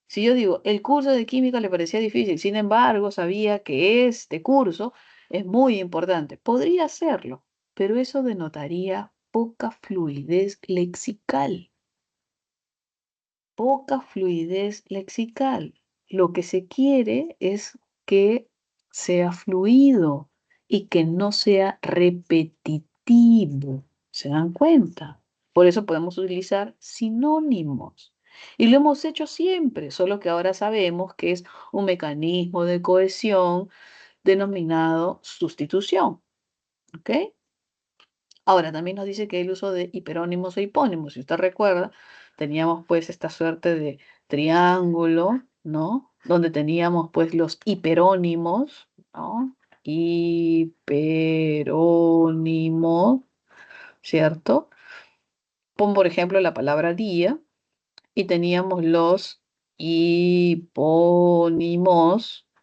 Si yo digo, el curso de química le parecía difícil, sin embargo, sabía que este curso es muy importante. Podría serlo, pero eso denotaría poca fluidez lexical. Poca fluidez lexical. Lo que se quiere es que sea fluido y que no sea repetitivo. ¿Se dan cuenta? Por eso podemos utilizar sinónimos. Y lo hemos hecho siempre, solo que ahora sabemos que es un mecanismo de cohesión denominado sustitución. ¿Ok? Ahora, también nos dice que el uso de hiperónimos e hipónimos, si usted recuerda, teníamos pues esta suerte de triángulo, ¿no? Donde teníamos pues los hiperónimos, ¿no? Hiperónimos, ¿cierto? Pon por ejemplo la palabra día y teníamos los hipónimos,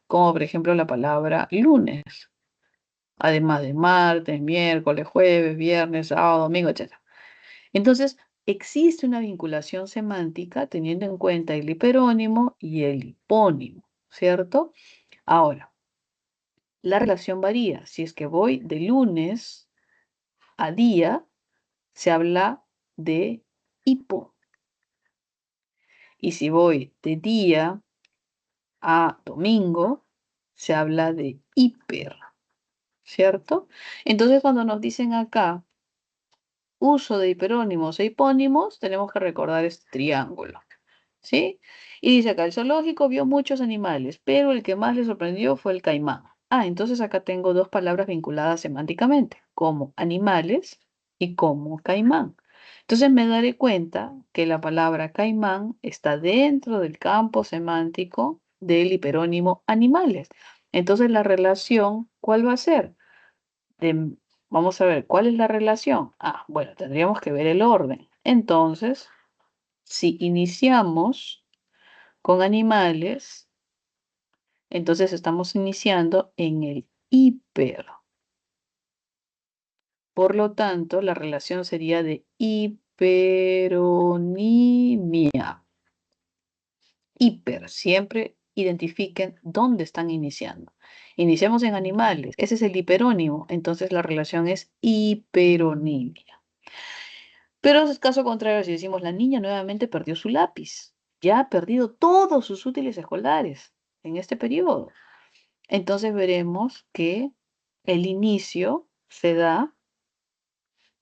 como por ejemplo la palabra lunes, además de martes, miércoles, jueves, viernes, sábado, domingo, etc. Entonces, existe una vinculación semántica teniendo en cuenta el hiperónimo y el hipónimo, ¿cierto? Ahora, la relación varía. Si es que voy de lunes a día, se habla de hipo. Y si voy de día a domingo, se habla de hiper, ¿cierto? Entonces, cuando nos dicen acá uso de hiperónimos e hipónimos, tenemos que recordar este triángulo. ¿Sí? Y dice acá, el zoológico vio muchos animales, pero el que más le sorprendió fue el caimán. Ah, entonces acá tengo dos palabras vinculadas semánticamente, como animales y como caimán. Entonces me daré cuenta que la palabra caimán está dentro del campo semántico del hiperónimo animales. Entonces la relación, ¿cuál va a ser? De- vamos a ver, ¿cuál es la relación? Ah, bueno, tendríamos que ver el orden. Entonces, si iniciamos con animales, entonces estamos iniciando en el hiper. Por lo tanto, la relación sería de hiperonimia. Hiper, siempre identifiquen dónde están iniciando. Iniciamos en animales, ese es el hiperónimo, entonces la relación es hiperonimia. Pero es caso contrario si decimos la niña nuevamente perdió su lápiz, ya ha perdido todos sus útiles escolares en este periodo. Entonces veremos que el inicio se da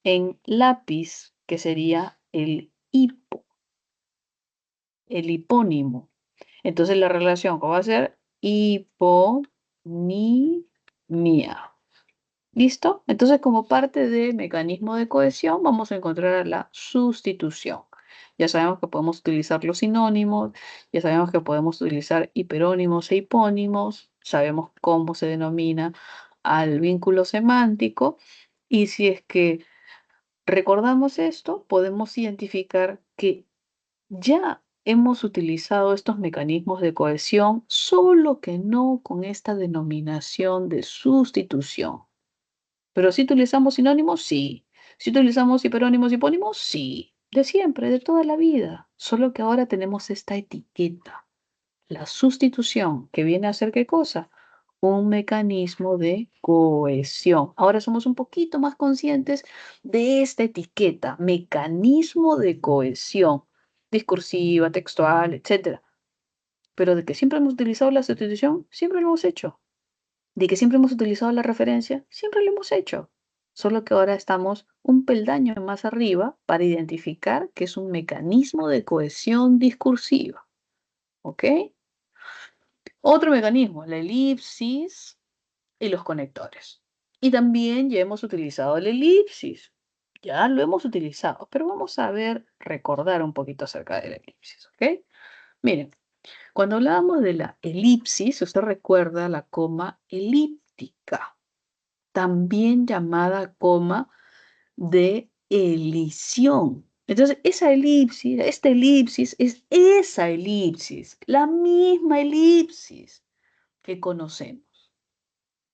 en lápiz, que sería el hipo, el hipónimo. Entonces la relación, ¿cómo va a ser? Hiponimia. ¿Listo? Entonces, como parte del mecanismo de cohesión, vamos a encontrar la sustitución. Ya sabemos que podemos utilizar los sinónimos, ya sabemos que podemos utilizar hiperónimos e hipónimos, sabemos cómo se denomina al vínculo semántico, y si es que recordamos esto, podemos identificar que ya hemos utilizado estos mecanismos de cohesión, solo que no con esta denominación de sustitución. Pero si utilizamos sinónimos, sí. Si utilizamos hiperónimos y hipónimos, sí. De siempre, de toda la vida. Solo que ahora tenemos esta etiqueta. La sustitución, que viene a ser ¿qué cosa? un mecanismo de cohesión. Ahora somos un poquito más conscientes de esta etiqueta, mecanismo de cohesión, discursiva, textual, etcétera. Pero de que siempre hemos utilizado la sustitución, siempre lo hemos hecho. De que siempre hemos utilizado la referencia, siempre lo hemos hecho. Solo que ahora estamos un peldaño más arriba para identificar que es un mecanismo de cohesión discursiva. ¿Ok? Otro mecanismo, la elipsis y los conectores. Y también ya hemos utilizado la elipsis. Ya lo hemos utilizado, pero vamos a ver, recordar un poquito acerca de la elipsis, ¿ok? Miren, cuando hablábamos de la elipsis, usted recuerda la coma elíptica, también llamada coma de elisión. Entonces, esta elipsis es esa elipsis, la misma elipsis que conocemos,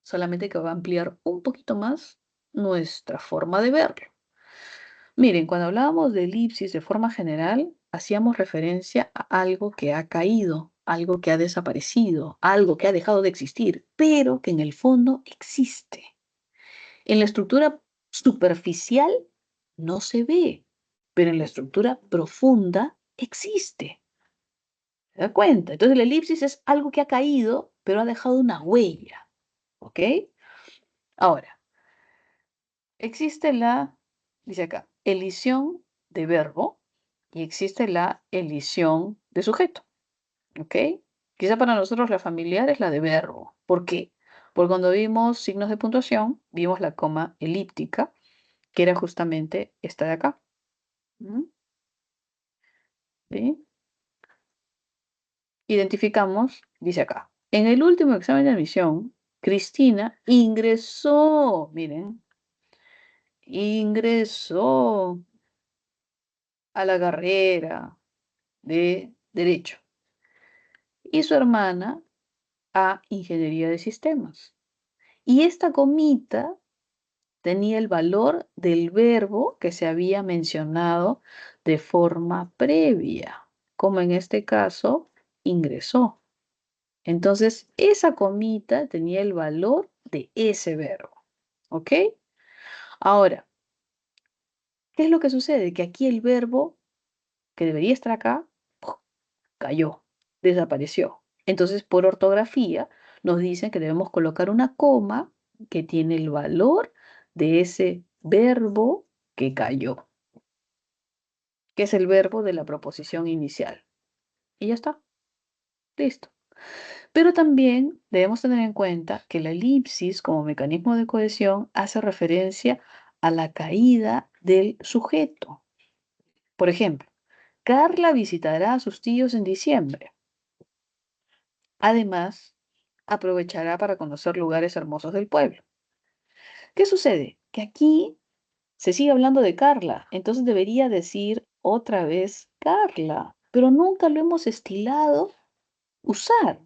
solamente que va a ampliar un poquito más nuestra forma de verlo. Miren, cuando hablábamos de elipsis de forma general, hacíamos referencia a algo que ha caído, algo que ha desaparecido, algo que ha dejado de existir, pero que en el fondo existe. En la estructura superficial no se ve, pero en la estructura profunda existe. ¿Se da cuenta? Entonces la elipsis es algo que ha caído, pero ha dejado una huella. ¿Ok? Ahora, existe dice acá, elisión de verbo y existe la elisión de sujeto. ¿Ok? Quizá para nosotros la familiar es la de verbo. ¿Por qué? Porque cuando vimos signos de puntuación, vimos la coma elíptica, que era justamente esta de acá. ¿Mm? ¿Sí? Identificamos, dice acá, en el último examen de admisión, Cristina ingresó, miren, ingresó a la carrera de Derecho y su hermana a Ingeniería de Sistemas. Y esta comita tenía el valor del verbo que se había mencionado de forma previa, como en este caso, ingresó. Entonces, esa comita tenía el valor de ese verbo. ¿Ok? Ahora, ¿qué es lo que sucede? Que aquí el verbo que debería estar acá ¡puf!, cayó, desapareció. Entonces, por ortografía, nos dicen que debemos colocar una coma que tiene el valor de ese verbo que cayó, que es el verbo de la proposición inicial. Y ya está, listo. Pero también debemos tener en cuenta que la elipsis como mecanismo de cohesión hace referencia a la caída del sujeto. Por ejemplo, Carla visitará a sus tíos en diciembre. Además, aprovechará para conocer lugares hermosos del pueblo. ¿Qué sucede? Que aquí se sigue hablando de Carla, entonces debería decir otra vez Carla, pero nunca lo hemos estilado usar.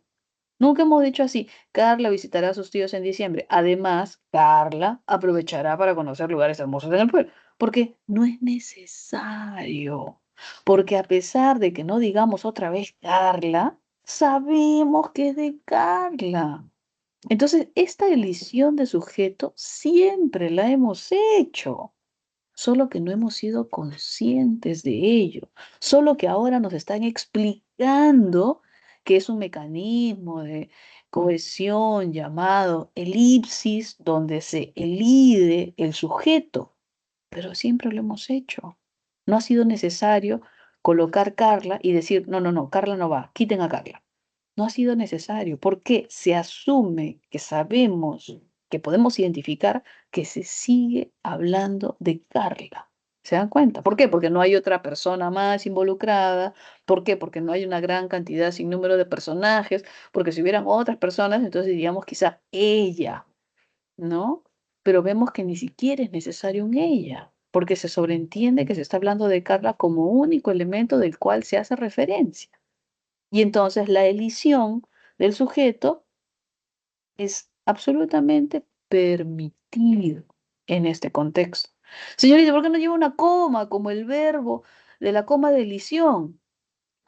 Nunca hemos dicho así, Carla visitará a sus tíos en diciembre. Además, Carla aprovechará para conocer lugares hermosos en el pueblo, porque no es necesario. Porque a pesar de que no digamos otra vez Carla, sabemos que es de Carla. Entonces, esta elisión de sujeto siempre la hemos hecho, solo que no hemos sido conscientes de ello, solo que ahora nos están explicando que es un mecanismo de cohesión llamado elipsis, donde se elide el sujeto, pero siempre lo hemos hecho. No ha sido necesario colocar Carla y decir, no, no, no, Carla no va, quiten a Carla. No ha sido necesario porque se asume que sabemos, que podemos identificar que se sigue hablando de Carla. ¿Se dan cuenta? ¿Por qué? Porque no hay otra persona más involucrada. ¿Por qué? Porque no hay una gran cantidad sin número de personajes. Porque si hubieran otras personas, entonces diríamos quizá ella, ¿no? Pero vemos que ni siquiera es necesario un ella, porque se sobreentiende que se está hablando de Carla como único elemento del cual se hace referencia. Y entonces la elisión del sujeto es absolutamente permitido en este contexto. Señorita, ¿por qué no lleva una coma como el verbo de la coma de elisión?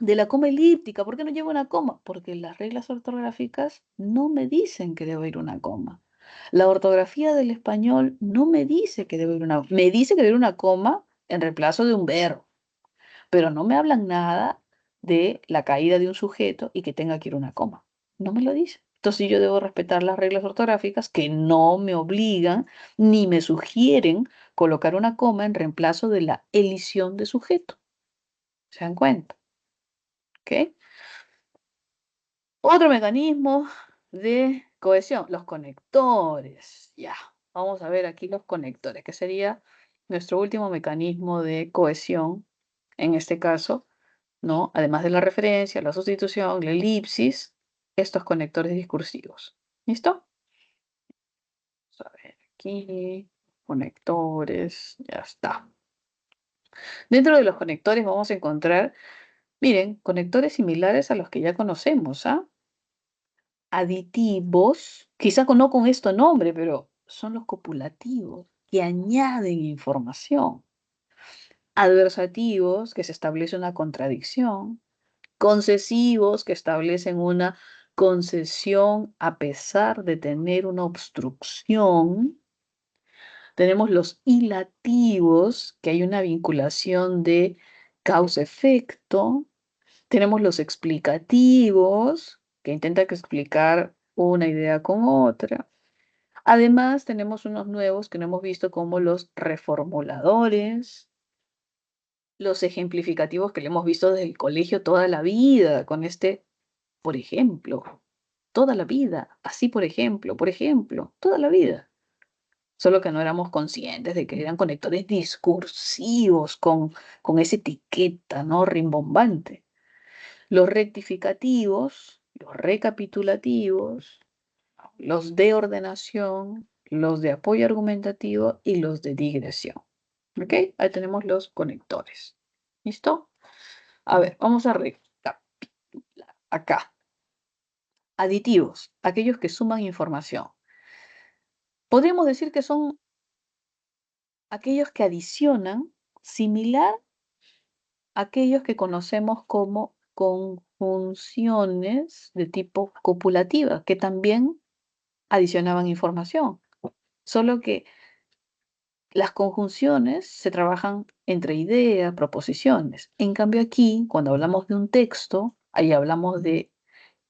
De la coma elíptica, ¿por qué no lleva una coma? Porque las reglas ortográficas no me dicen que debe ir una coma. La ortografía del español no me dice que debe ir una, me dice que debe ir una coma en reemplazo de un verbo, pero no me hablan nada de la caída de un sujeto y que tenga que ir una coma. No me lo dice. Entonces yo debo respetar las reglas ortográficas que no me obligan ni me sugieren colocar una coma en reemplazo de la elisión de sujeto. ¿Se dan cuenta? ¿Ok? Otro mecanismo de cohesión, los conectores. Ya, vamos a ver aquí los conectores, que sería nuestro último mecanismo de cohesión, en este caso, ¿no? Además de la referencia, la sustitución, la elipsis, estos conectores discursivos. ¿Listo? Vamos a ver aquí, conectores, ya está. Dentro de los conectores vamos a encontrar, miren, conectores similares a los que ya conocemos, ¿ah? Aditivos, quizá no con este nombre, pero son los copulativos que añaden información. Adversativos, que se establece una contradicción. Concesivos, que establecen una concesión a pesar de tener una obstrucción. Tenemos los hilativos, que hay una vinculación de causa-efecto. Tenemos los explicativos, que intentan explicar una idea con otra. Además, tenemos unos nuevos que no hemos visto como los reformuladores, los ejemplificativos que le hemos visto desde el colegio toda la vida, con este, por ejemplo, toda la vida, así por ejemplo, toda la vida. Solo que no éramos conscientes de que eran conectores discursivos con esa etiqueta, ¿no? Rimbombante. Los rectificativos, los recapitulativos, los de ordenación, los de apoyo argumentativo y los de digresión. ¿Ok? Ahí tenemos los conectores. ¿Listo? A ver, vamos a recapitular acá. Aditivos, aquellos que suman información. Podríamos decir que son aquellos que adicionan, similar a aquellos que conocemos como conjunciones de tipo copulativa, que también adicionaban información. Solo que las conjunciones se trabajan entre ideas, proposiciones. En cambio aquí, cuando hablamos de un texto, ahí hablamos de,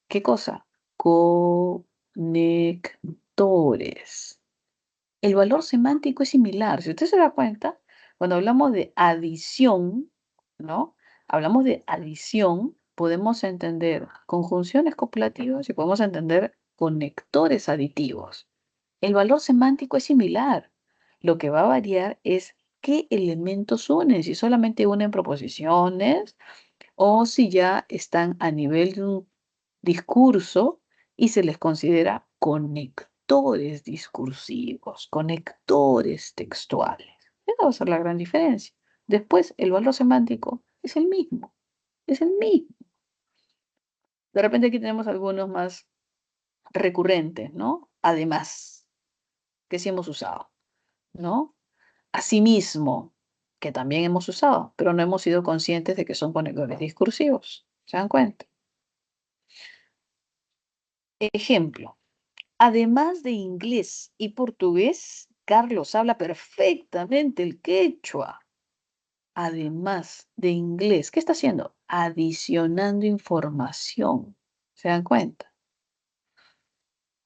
¿qué cosa? Conectores. El valor semántico es similar. Si usted se da cuenta, cuando hablamos de adición, ¿no? Hablamos de adición, podemos entender conjunciones copulativas y podemos entender conectores aditivos. El valor semántico es similar. Lo que va a variar es qué elementos unen, si solamente unen proposiciones o si ya están a nivel de un discurso y se les considera conectores discursivos, conectores textuales. Esa va a ser la gran diferencia. Después, el valor semántico es el mismo, es el mismo. De repente aquí tenemos algunos más recurrentes, ¿no? Además, que sí hemos usado, ¿no? Asimismo, que también hemos usado, pero no hemos sido conscientes de que son conectores discursivos. ¿Se dan cuenta? Ejemplo, además de inglés y portugués, Carlos habla perfectamente el quechua. Además de inglés, ¿qué está haciendo? Adicionando información. ¿Se dan cuenta?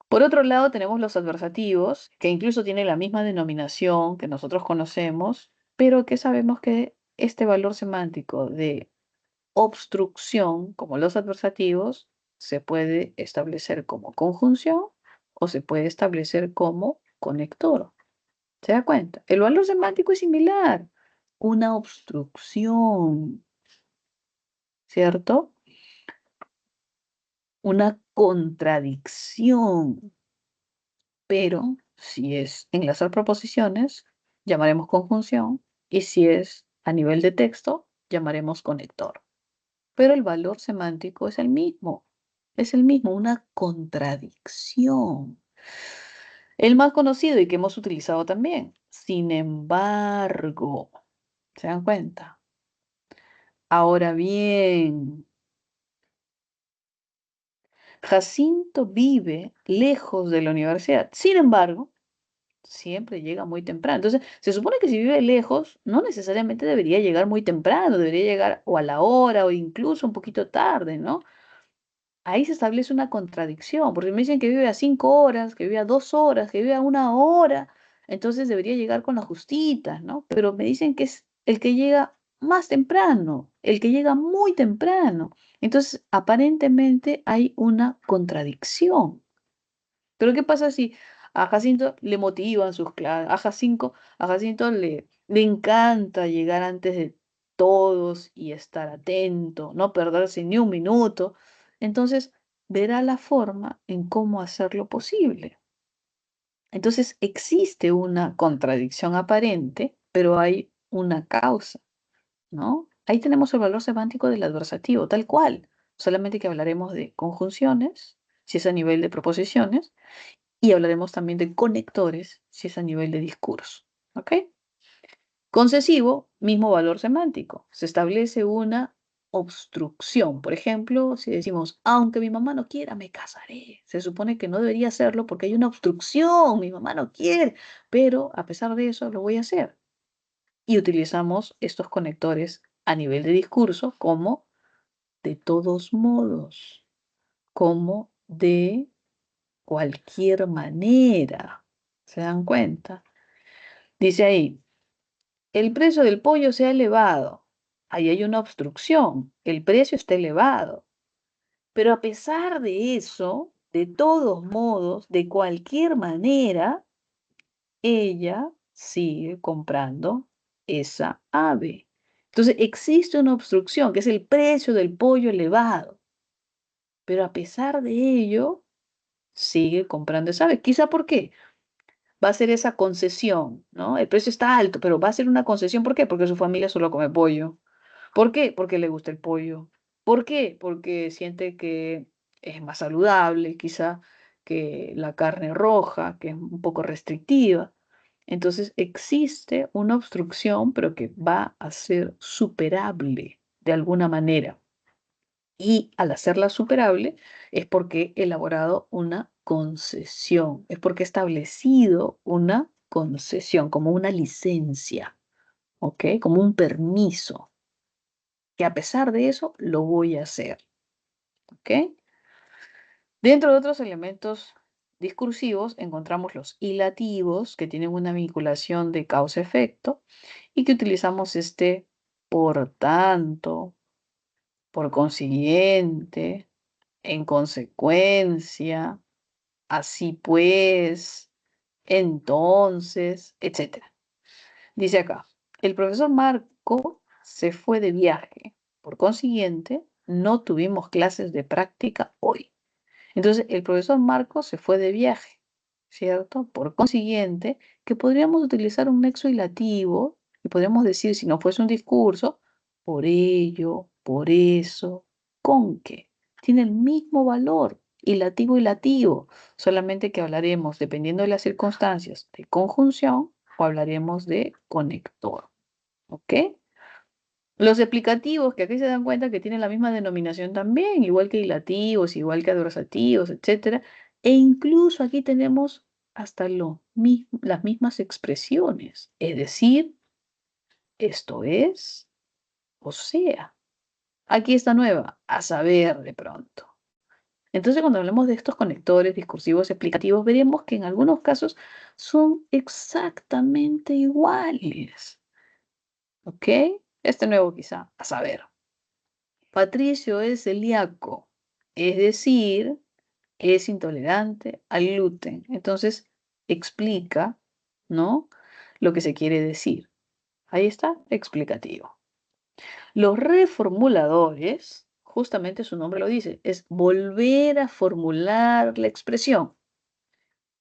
Por otro lado, tenemos los adversativos, que incluso tienen la misma denominación que nosotros conocemos, pero que sabemos que este valor semántico de obstrucción, como los adversativos, se puede establecer como conjunción o se puede establecer como conector. ¿Se da cuenta? El valor semántico es similar. Una obstrucción, ¿cierto? Una contradicción. Pero si es enlazar proposiciones, llamaremos conjunción. Y si es a nivel de texto, llamaremos conector. Pero el valor semántico es el mismo. Es el mismo, una contradicción. El más conocido y que hemos utilizado también. Sin embargo, ¿se dan cuenta? Ahora bien, Jacinto vive lejos de la universidad. Sin embargo, siempre llega muy temprano. Entonces, se supone que si vive lejos, no necesariamente debería llegar muy temprano, debería llegar o a la hora o incluso un poquito tarde, ¿no? Ahí se establece una contradicción, porque me dicen que vive a 5 horas, que vive a 2 horas, que vive a 1 hora, entonces debería llegar con las justitas, ¿no? Pero me dicen que es el que llega más temprano, el que llega muy temprano. Entonces, aparentemente hay una contradicción. Pero ¿qué pasa si a Jacinto le motivan sus clases? A Jacinto le encanta llegar antes de todos y estar atento, no perderse ni un minuto. Entonces, verá la forma en cómo hacerlo posible. Entonces, existe una contradicción aparente, pero hay una causa, ¿no? Ahí tenemos el valor semántico del adversativo, tal cual. Solamente que hablaremos de conjunciones, si es a nivel de proposiciones, y hablaremos también de conectores, si es a nivel de discurso. ¿Ok? Concesivo, mismo valor semántico. Se establece una obstrucción. Por ejemplo, si decimos, aunque mi mamá no quiera, me casaré. Se supone que no debería hacerlo porque hay una obstrucción, mi mamá no quiere, pero a pesar de eso lo voy a hacer. Y utilizamos estos conectores a nivel de discurso como de todos modos, como de cualquier manera. ¿Se dan cuenta? Dice ahí, el precio del pollo se ha elevado. Ahí hay una obstrucción. El precio está elevado. Pero a pesar de eso, de todos modos, de cualquier manera, ella sigue comprando esa ave. Entonces existe una obstrucción, que es el precio del pollo elevado. Pero a pesar de ello, sigue comprando esa ave. Quizá ¿por qué? Va a ser esa concesión, ¿no? El precio está alto, pero va a ser una concesión. ¿Por qué? Porque su familia solo come pollo. ¿Por qué? Porque le gusta el pollo. ¿Por qué? Porque siente que es más saludable, quizá, que la carne roja, que es un poco restrictiva. Entonces existe una obstrucción, pero que va a ser superable de alguna manera. Y al hacerla superable es porque he elaborado una concesión, es porque he establecido una concesión, como una licencia, ¿ok? Como un permiso, que a pesar de eso lo voy a hacer, ¿ok? Dentro de otros elementos discursivos encontramos los hilativos, que tienen una vinculación de causa-efecto y que utilizamos este por tanto, por consiguiente, en consecuencia, así pues, entonces, etcétera. Dice acá, el profesor Marco se fue de viaje. Por consiguiente, no tuvimos clases de práctica hoy. Entonces, el profesor Marco se fue de viaje, ¿cierto? Por consiguiente, que podríamos utilizar un nexo hilativo y podríamos decir, si no fuese un discurso, por ello, por eso, con que. Tiene el mismo valor, hilativo, solamente que hablaremos, dependiendo de las circunstancias, de conjunción o hablaremos de conector, ¿ok? Los explicativos, que aquí se dan cuenta que tienen la misma denominación también, igual que hilativos, igual que adversativos, etcétera. E incluso aquí tenemos hasta las mismas expresiones. Es decir, esto es, o sea. Aquí está nueva, a saber de pronto. Entonces, cuando hablamos de estos conectores discursivos explicativos, veremos que en algunos casos son exactamente iguales. ¿Ok? Este nuevo quizá, a saber. Patricio es celíaco, es decir, es intolerante al gluten. Entonces, explica, ¿no? Lo que se quiere decir. Ahí está, explicativo. Los reformuladores, justamente su nombre lo dice, es volver a formular la expresión.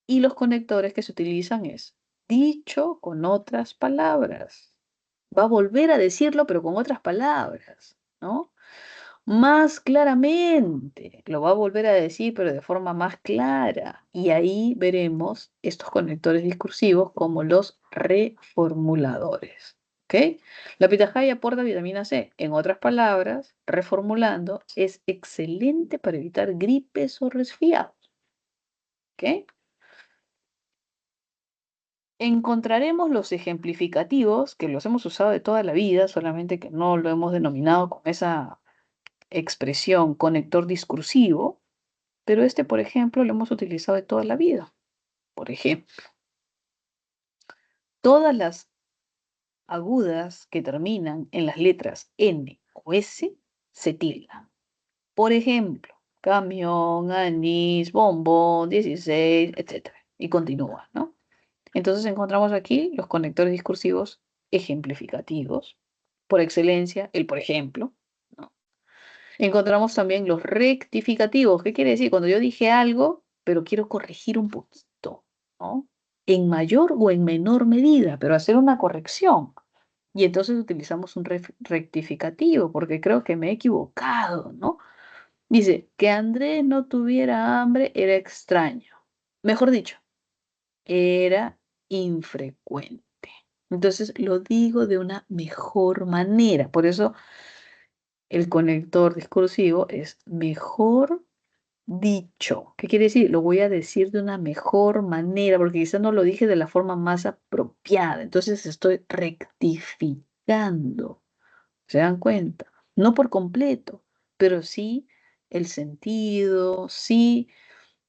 Y los conectores que se utilizan es dicho con otras palabras. Va a volver a decirlo, pero con otras palabras, ¿no? Más claramente, lo va a volver a decir, pero de forma más clara. Y ahí veremos estos conectores discursivos como los reformuladores. ¿Ok? La pitahaya aporta vitamina C. En otras palabras, reformulando, es excelente para evitar gripes o resfriados. ¿Ok? Encontraremos los ejemplificativos, que los hemos usado de toda la vida, solamente que no lo hemos denominado con esa expresión conector discursivo, pero este, por ejemplo, lo hemos utilizado de toda la vida. Por ejemplo, todas las agudas que terminan en las letras N o S se tildan. Por ejemplo, camión, anís, bombón, 16, etcétera. Y continúa, ¿no? Entonces encontramos aquí los conectores discursivos ejemplificativos, por excelencia, el por ejemplo, ¿no? Encontramos también los rectificativos. ¿Qué quiere decir? Cuando yo dije algo, pero quiero corregir un poquito, ¿no? En mayor o en menor medida, pero hacer una corrección. Y entonces utilizamos un rectificativo, porque creo que me he equivocado, ¿no? Dice, que Andrés no tuviera hambre era extraño. Mejor dicho, era infrecuente. Entonces lo digo de una mejor manera. Por eso el conector discursivo es mejor dicho. ¿Qué quiere decir? Lo voy a decir de una mejor manera, porque quizás no lo dije de la forma más apropiada. Entonces estoy rectificando. ¿Se dan cuenta? No por completo, pero sí el sentido, sí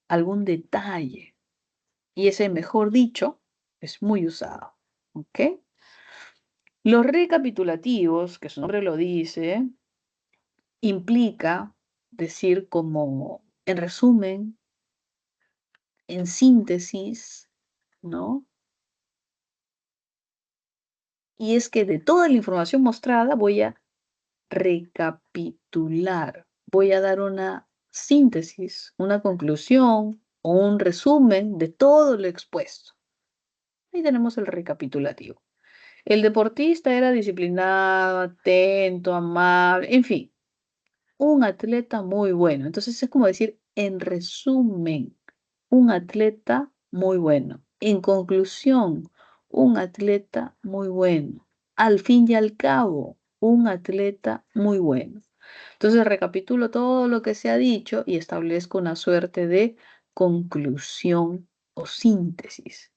algún detalle. Y ese mejor dicho es muy usado. ¿Ok? Los recapitulativos, que su nombre lo dice, implica decir como, en resumen, en síntesis, ¿no? Y es que de toda la información mostrada voy a recapitular, voy a dar una síntesis, una conclusión o un resumen de todo lo expuesto. Ahí tenemos el recapitulativo. El deportista era disciplinado, atento, amable, en fin, un atleta muy bueno. Entonces es como decir, en resumen, un atleta muy bueno. En conclusión, un atleta muy bueno. Al fin y al cabo, un atleta muy bueno. Entonces recapitulo todo lo que se ha dicho y establezco una suerte de conclusión o síntesis.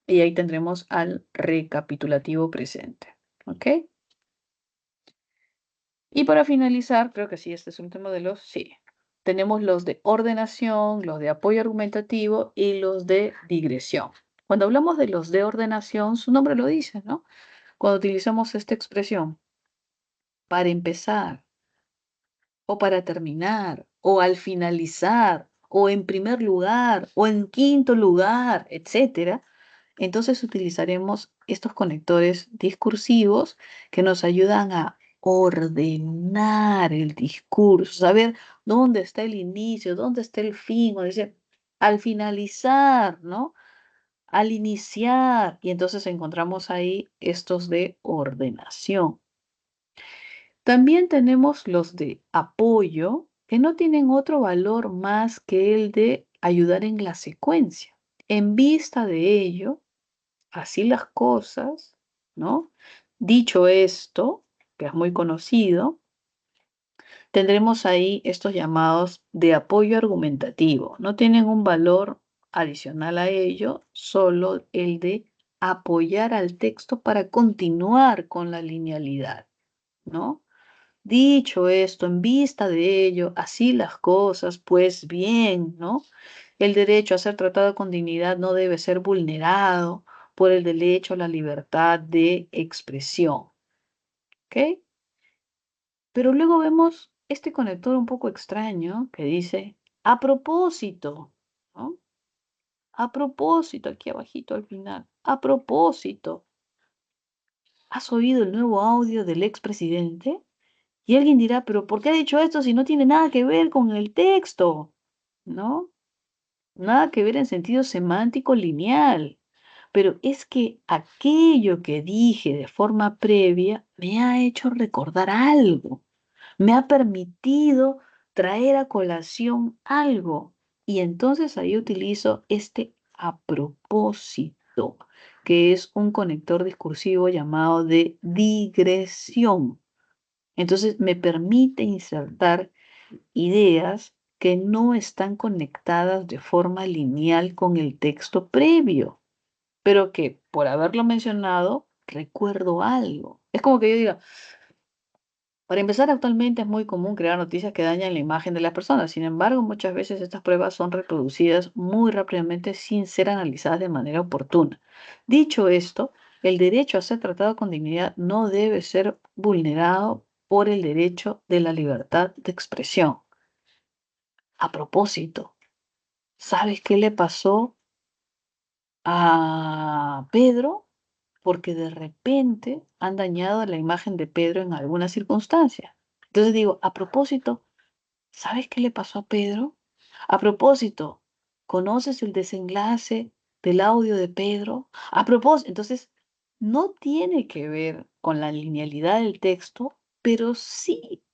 Y ahí tendremos al recapitulativo presente. ¿Ok? Y para finalizar, creo que sí, este es el último de los, sí. Tenemos los de ordenación, los de apoyo argumentativo y los de digresión. Cuando hablamos de los de ordenación, su nombre lo dice, ¿no? Cuando utilizamos esta expresión, para empezar, o para terminar, o al finalizar, o en primer lugar, o en quinto lugar, etcétera, entonces utilizaremos estos conectores discursivos que nos ayudan a ordenar el discurso, saber dónde está el inicio, dónde está el fin, o decir, al finalizar, ¿no? Al iniciar, y entonces encontramos ahí estos de ordenación. También tenemos los de apoyo, que no tienen otro valor más que el de ayudar en la secuencia. En vista de ello, así las cosas, ¿no? Dicho esto, que es muy conocido, tendremos ahí estos llamados de apoyo argumentativo. No tienen un valor adicional a ello, solo el de apoyar al texto para continuar con la linealidad, ¿no? Dicho esto, en vista de ello, así las cosas, pues bien, ¿no? El derecho a ser tratado con dignidad no debe ser vulnerado por el derecho a la libertad de expresión, ¿ok? Pero luego vemos este conector un poco extraño que dice, a propósito, ¿no? A propósito, aquí abajito al final, a propósito, ¿has oído el nuevo audio del expresidente? Y alguien dirá, pero ¿por qué ha dicho esto si no tiene nada que ver con el texto? ¿No? Nada que ver en sentido semántico lineal. Pero es que aquello que dije de forma previa me ha hecho recordar algo, me ha permitido traer a colación algo. Y entonces ahí utilizo este a propósito. que es un conector discursivo llamado de digresión. Entonces me permite insertar ideas que no están conectadas de forma lineal con el texto previo, pero que por haberlo mencionado recuerdo algo. Es como que yo diga, para empezar, actualmente es muy común crear noticias que dañan la imagen de las personas. Sin embargo, muchas veces estas pruebas son reproducidas muy rápidamente sin ser analizadas de manera oportuna. Dicho esto, el derecho a ser tratado con dignidad no debe ser vulnerado por el derecho de la libertad de expresión. A propósito, ¿sabes qué le pasó a Pedro? Porque de repente han dañado la imagen de Pedro en alguna circunstancia. Entonces digo, a propósito, ¿sabes qué le pasó a Pedro? A propósito, ¿conoces el desenlace del audio de Pedro? A propósito, entonces, no tiene que ver con la linealidad del texto, pero sí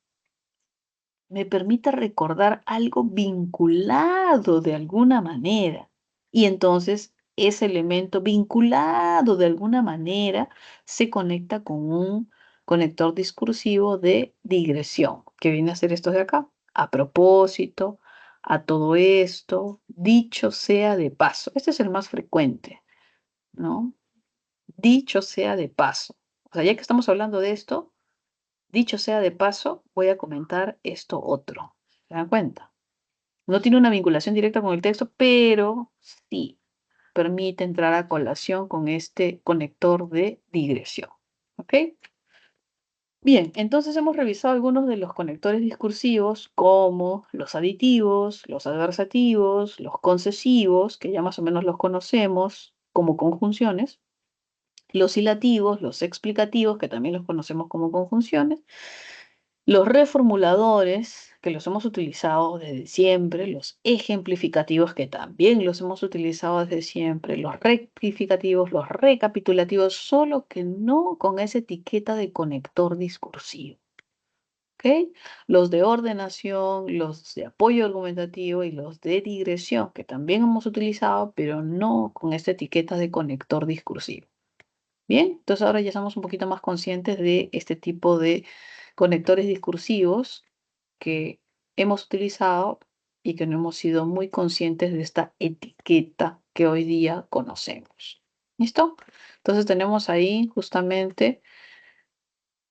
me permite recordar algo vinculado de alguna manera. Y entonces ese elemento vinculado de alguna manera se conecta con un conector discursivo de digresión, que viene a ser esto de acá. A propósito, a todo esto, dicho sea de paso. Este es el más frecuente, ¿no? Dicho sea de paso. O sea, ya que estamos hablando de esto, dicho sea de paso, voy a comentar esto otro. ¿Se dan cuenta? No tiene una vinculación directa con el texto, pero sí permite entrar a colación con este conector de digresión. ¿Ok? Bien, entonces hemos revisado algunos de los conectores discursivos como los aditivos, los adversativos, los concesivos, que ya más o menos los conocemos como conjunciones, los ilativos, los explicativos, que también los conocemos como conjunciones, los reformuladores, que los hemos utilizado desde siempre, los ejemplificativos, que también los hemos utilizado desde siempre, los rectificativos, los recapitulativos, solo que no con esa etiqueta de conector discursivo. ¿Ok? Los de ordenación, los de apoyo argumentativo y los de digresión, que también hemos utilizado, pero no con esta etiqueta de conector discursivo. Bien, entonces ahora ya estamos un poquito más conscientes de este tipo de conectores discursivos que hemos utilizado y que no hemos sido muy conscientes de esta etiqueta que hoy día conocemos. ¿Listo? Entonces tenemos ahí justamente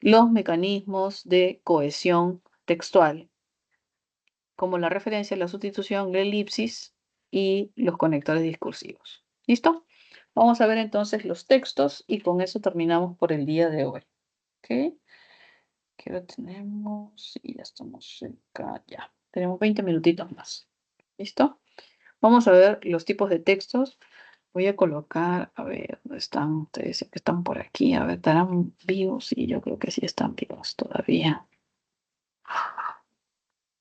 los mecanismos de cohesión textual, como la referencia, la sustitución, la elipsis y los conectores discursivos. ¿Listo? Vamos a ver entonces los textos y con eso terminamos por el día de hoy. ¿Ok? ¿Qué hora tenemos? Y ya estamos cerca, ya. Tenemos 20 minutitos más. ¿Listo? Vamos a ver los tipos de textos. Voy a colocar, a ver, ¿dónde están? Ustedes dicen que están por aquí. A ver, ¿estarán vivos? Sí, yo creo que sí están vivos todavía.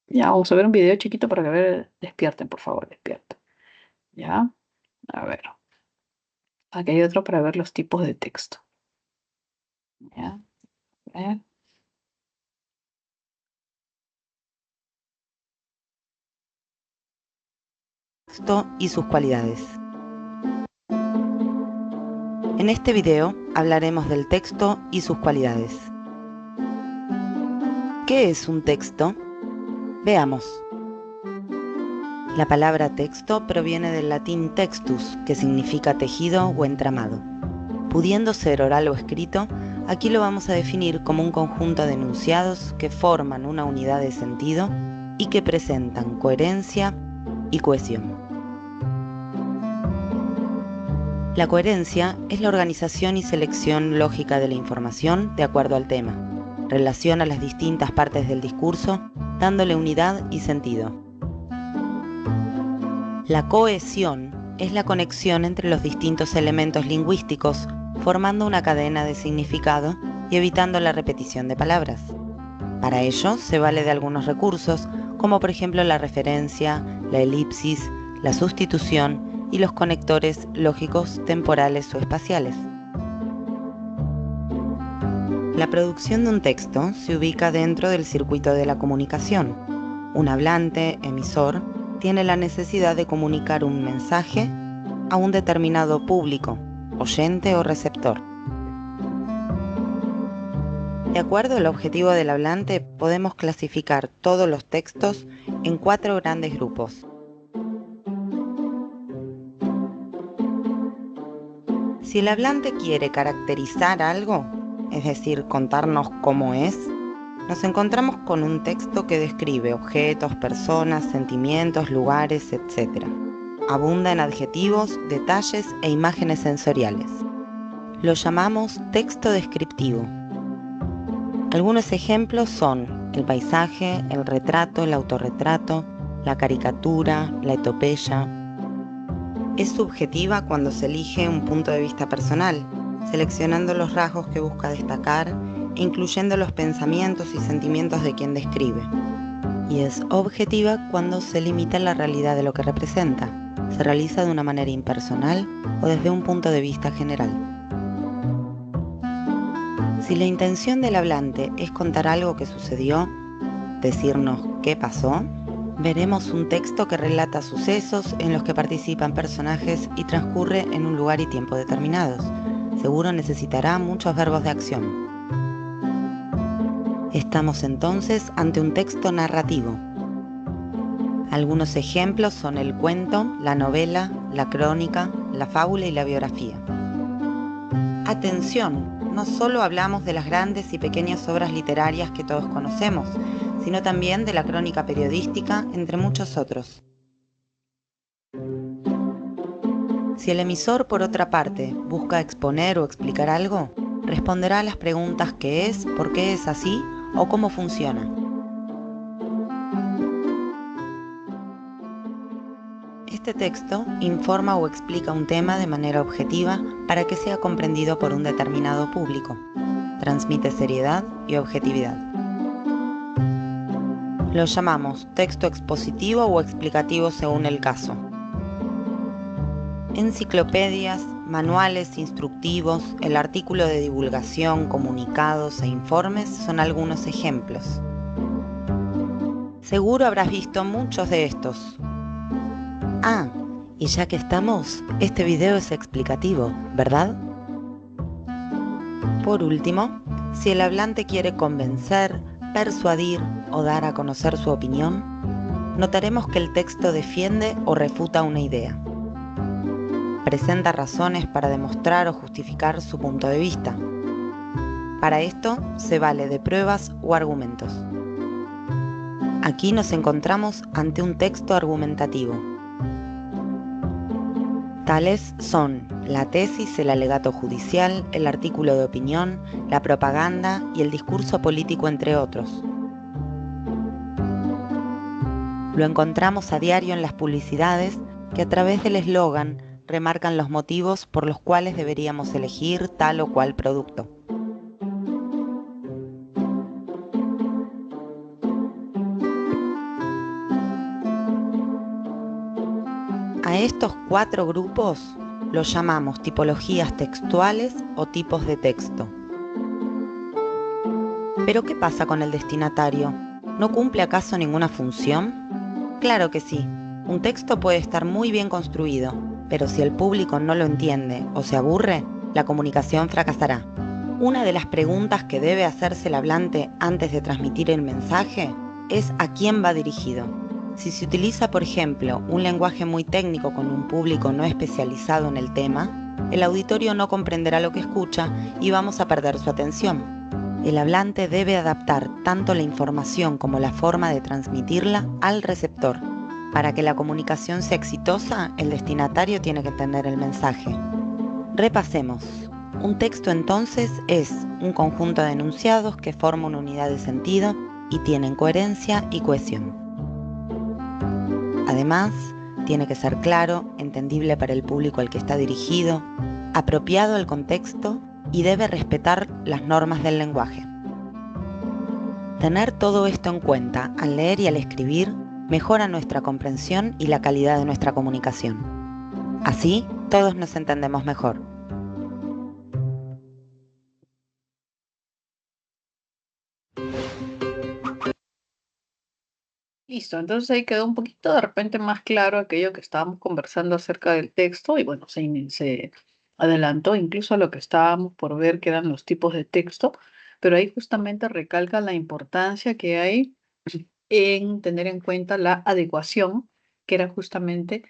Ya, vamos a ver un video chiquito para que despierten, por favor, despierten. Ya, a ver. Aquí hay otro para ver los tipos de texto. Ya, a ver. Texto y sus cualidades. En este video hablaremos del texto y sus cualidades. ¿Qué es un texto? Veamos. La palabra texto proviene del latín textus, que significa tejido o entramado. Pudiendo ser oral o escrito, aquí lo vamos a definir como un conjunto de enunciados que forman una unidad de sentido y que presentan coherencia y cohesión. La coherencia es la organización y selección lógica de la información de acuerdo al tema. Relaciona las distintas partes del discurso, dándole unidad y sentido. La cohesión es la conexión entre los distintos elementos lingüísticos, formando una cadena de significado y evitando la repetición de palabras. Para ello se vale de algunos recursos, como por ejemplo la referencia, la elipsis, la sustitución y los conectores lógicos temporales o espaciales. La producción de un texto se ubica dentro del circuito de la comunicación. Un hablante, emisor, tiene la necesidad de comunicar un mensaje a un determinado público, oyente o receptor. De acuerdo al objetivo del hablante, podemos clasificar todos los textos en 4 grandes grupos. Si el hablante quiere caracterizar algo, es decir, contarnos cómo es, nos encontramos con un texto que describe objetos, personas, sentimientos, lugares, etc. Abunda en adjetivos, detalles e imágenes sensoriales. Lo llamamos texto descriptivo. Algunos ejemplos son el paisaje, el retrato, el autorretrato, la caricatura, la epopeya. Es subjetiva cuando se elige un punto de vista personal, seleccionando los rasgos que busca destacar e incluyendo los pensamientos y sentimientos de quien describe. Y es objetiva cuando se limita la realidad de lo que representa, se realiza de una manera impersonal o desde un punto de vista general. Si la intención del hablante es contar algo que sucedió, decirnos qué pasó, veremos un texto que relata sucesos en los que participan personajes y transcurre en un lugar y tiempo determinados. Seguro necesitará muchos verbos de acción. Estamos entonces ante un texto narrativo. Algunos ejemplos son el cuento, la novela, la crónica, la fábula y la biografía. Atención, no solo hablamos de las grandes y pequeñas obras literarias que todos conocemos, sino también de la crónica periodística, entre muchos otros. Si el emisor, por otra parte, busca exponer o explicar algo, responderá a las preguntas ¿qué es?, ¿por qué es así?, o ¿cómo funciona? Este texto informa o explica un tema de manera objetiva para que sea comprendido por un determinado público. Transmite seriedad y objetividad. Lo llamamos texto expositivo o explicativo según el caso. Enciclopedias, manuales instructivos, el artículo de divulgación, comunicados e informes son algunos ejemplos. Seguro habrás visto muchos de estos. Ah, y ya que estamos, este video es explicativo, ¿verdad? Por último, si el hablante quiere convencer, persuadir o dar a conocer su opinión, notaremos que el texto defiende o refuta una idea. Presenta razones para demostrar o justificar su punto de vista. Para esto se vale de pruebas o argumentos. Aquí nos encontramos ante un texto argumentativo. Tales son la tesis, el alegato judicial, el artículo de opinión, la propaganda y el discurso político, entre otros. Lo encontramos a diario en las publicidades que a través del eslogan remarcan los motivos por los cuales deberíamos elegir tal o cual producto. A estos 4 grupos los llamamos tipologías textuales o tipos de texto. ¿Pero qué pasa con el destinatario? ¿No cumple acaso ninguna función? Claro que sí. Un texto puede estar muy bien construido, pero si el público no lo entiende o se aburre, la comunicación fracasará. Una de las preguntas que debe hacerse el hablante antes de transmitir el mensaje es a quién va dirigido. Si se utiliza, por ejemplo, un lenguaje muy técnico con un público no especializado en el tema, el auditorio no comprenderá lo que escucha y vamos a perder su atención. El hablante debe adaptar tanto la información como la forma de transmitirla al receptor. Para que la comunicación sea exitosa, el destinatario tiene que entender el mensaje. Repasemos. Un texto entonces es un conjunto de enunciados que forma una unidad de sentido y tienen coherencia y cohesión. Además, tiene que ser claro, entendible para el público al que está dirigido, apropiado al contexto y debe respetar las normas del lenguaje. Tener todo esto en cuenta al leer y al escribir mejora nuestra comprensión y la calidad de nuestra comunicación. Así, todos nos entendemos mejor. Listo, entonces ahí quedó un poquito de repente más claro aquello que estábamos conversando acerca del texto y bueno, se adelantó incluso a lo que estábamos por ver, que eran los tipos de texto, pero ahí justamente recalca la importancia que hay en tener en cuenta la adecuación, que era justamente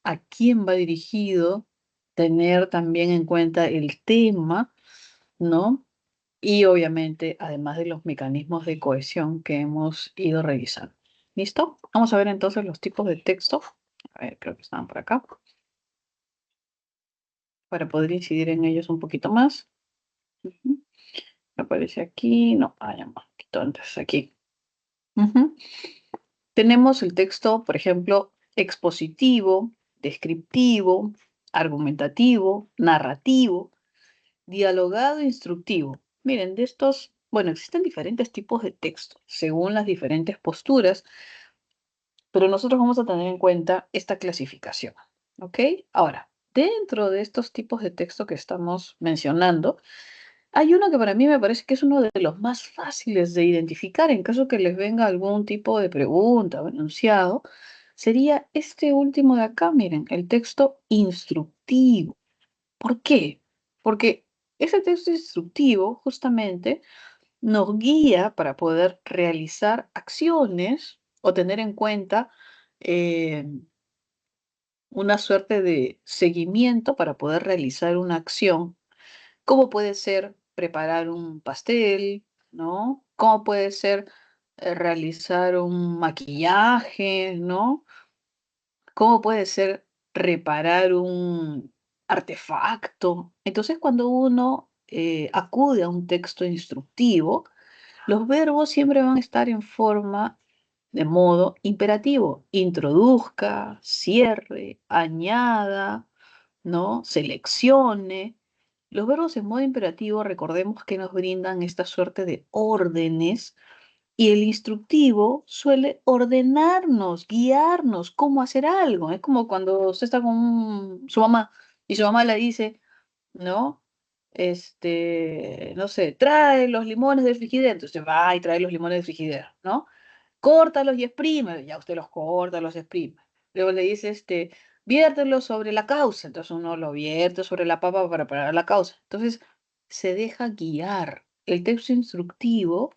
a quién va dirigido, tener también en cuenta el tema, ¿no? Y obviamente, además de los mecanismos de cohesión que hemos ido revisando. ¿Listo? Vamos a ver entonces los tipos de texto. A ver, creo que están por acá. Para poder incidir en ellos un poquito más. Ujú. Me aparece aquí. No, ya un poquito antes, aquí. Ujú. Tenemos el texto, por ejemplo, expositivo, descriptivo, argumentativo, narrativo, dialogado e instructivo. Miren, de estos, bueno, existen diferentes tipos de texto según las diferentes posturas, pero nosotros vamos a tener en cuenta esta clasificación. ¿Ok? Ahora, dentro de estos tipos de texto que estamos mencionando, hay uno que para mí me parece que es uno de los más fáciles de identificar en caso que les venga algún tipo de pregunta o enunciado. Sería este último de acá, miren, el texto instructivo. ¿Por qué? Porque ese texto instructivo justamente nos guía para poder realizar acciones o tener en cuenta eh, una suerte de seguimiento para poder realizar una acción, como puede ser preparar un pastel, ¿no? Como puede ser realizar un maquillaje, ¿no? ¿Cómo puede ser reparar un artefacto? Entonces, cuando uno acude a un texto instructivo, los verbos siempre van a estar en forma de modo imperativo. Introduzca, cierre, añada, ¿no? Seleccione. Los verbos en modo imperativo, recordemos que nos brindan esta suerte de órdenes y el instructivo suele ordenarnos, guiarnos cómo hacer algo. Es como cuando usted está con su mamá y su mamá le dice, ¿no? No sé, trae los limones del frigider. Entonces va y trae los limones del frigider, ¿no? Córtalos y exprime. Ya usted los corta, los exprime. Luego le dice, viértelo sobre la causa. Entonces uno lo vierte sobre la papa para parar la causa. Entonces se deja guiar. El texto instructivo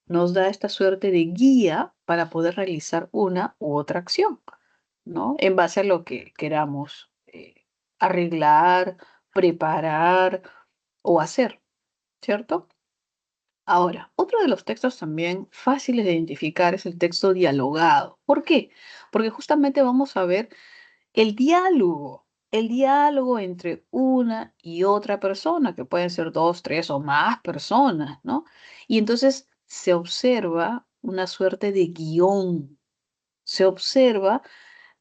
nos da esta suerte de guía para poder realizar una u otra acción, ¿no? En base a lo que queramos arreglar, preparar o hacer, ¿cierto? Ahora, otro de los textos también fáciles de identificar es el texto dialogado. ¿Por qué? Porque justamente vamos a ver el diálogo entre una y otra persona, que pueden ser dos, tres o más personas, ¿no? Y entonces se observa una suerte de guión, se observa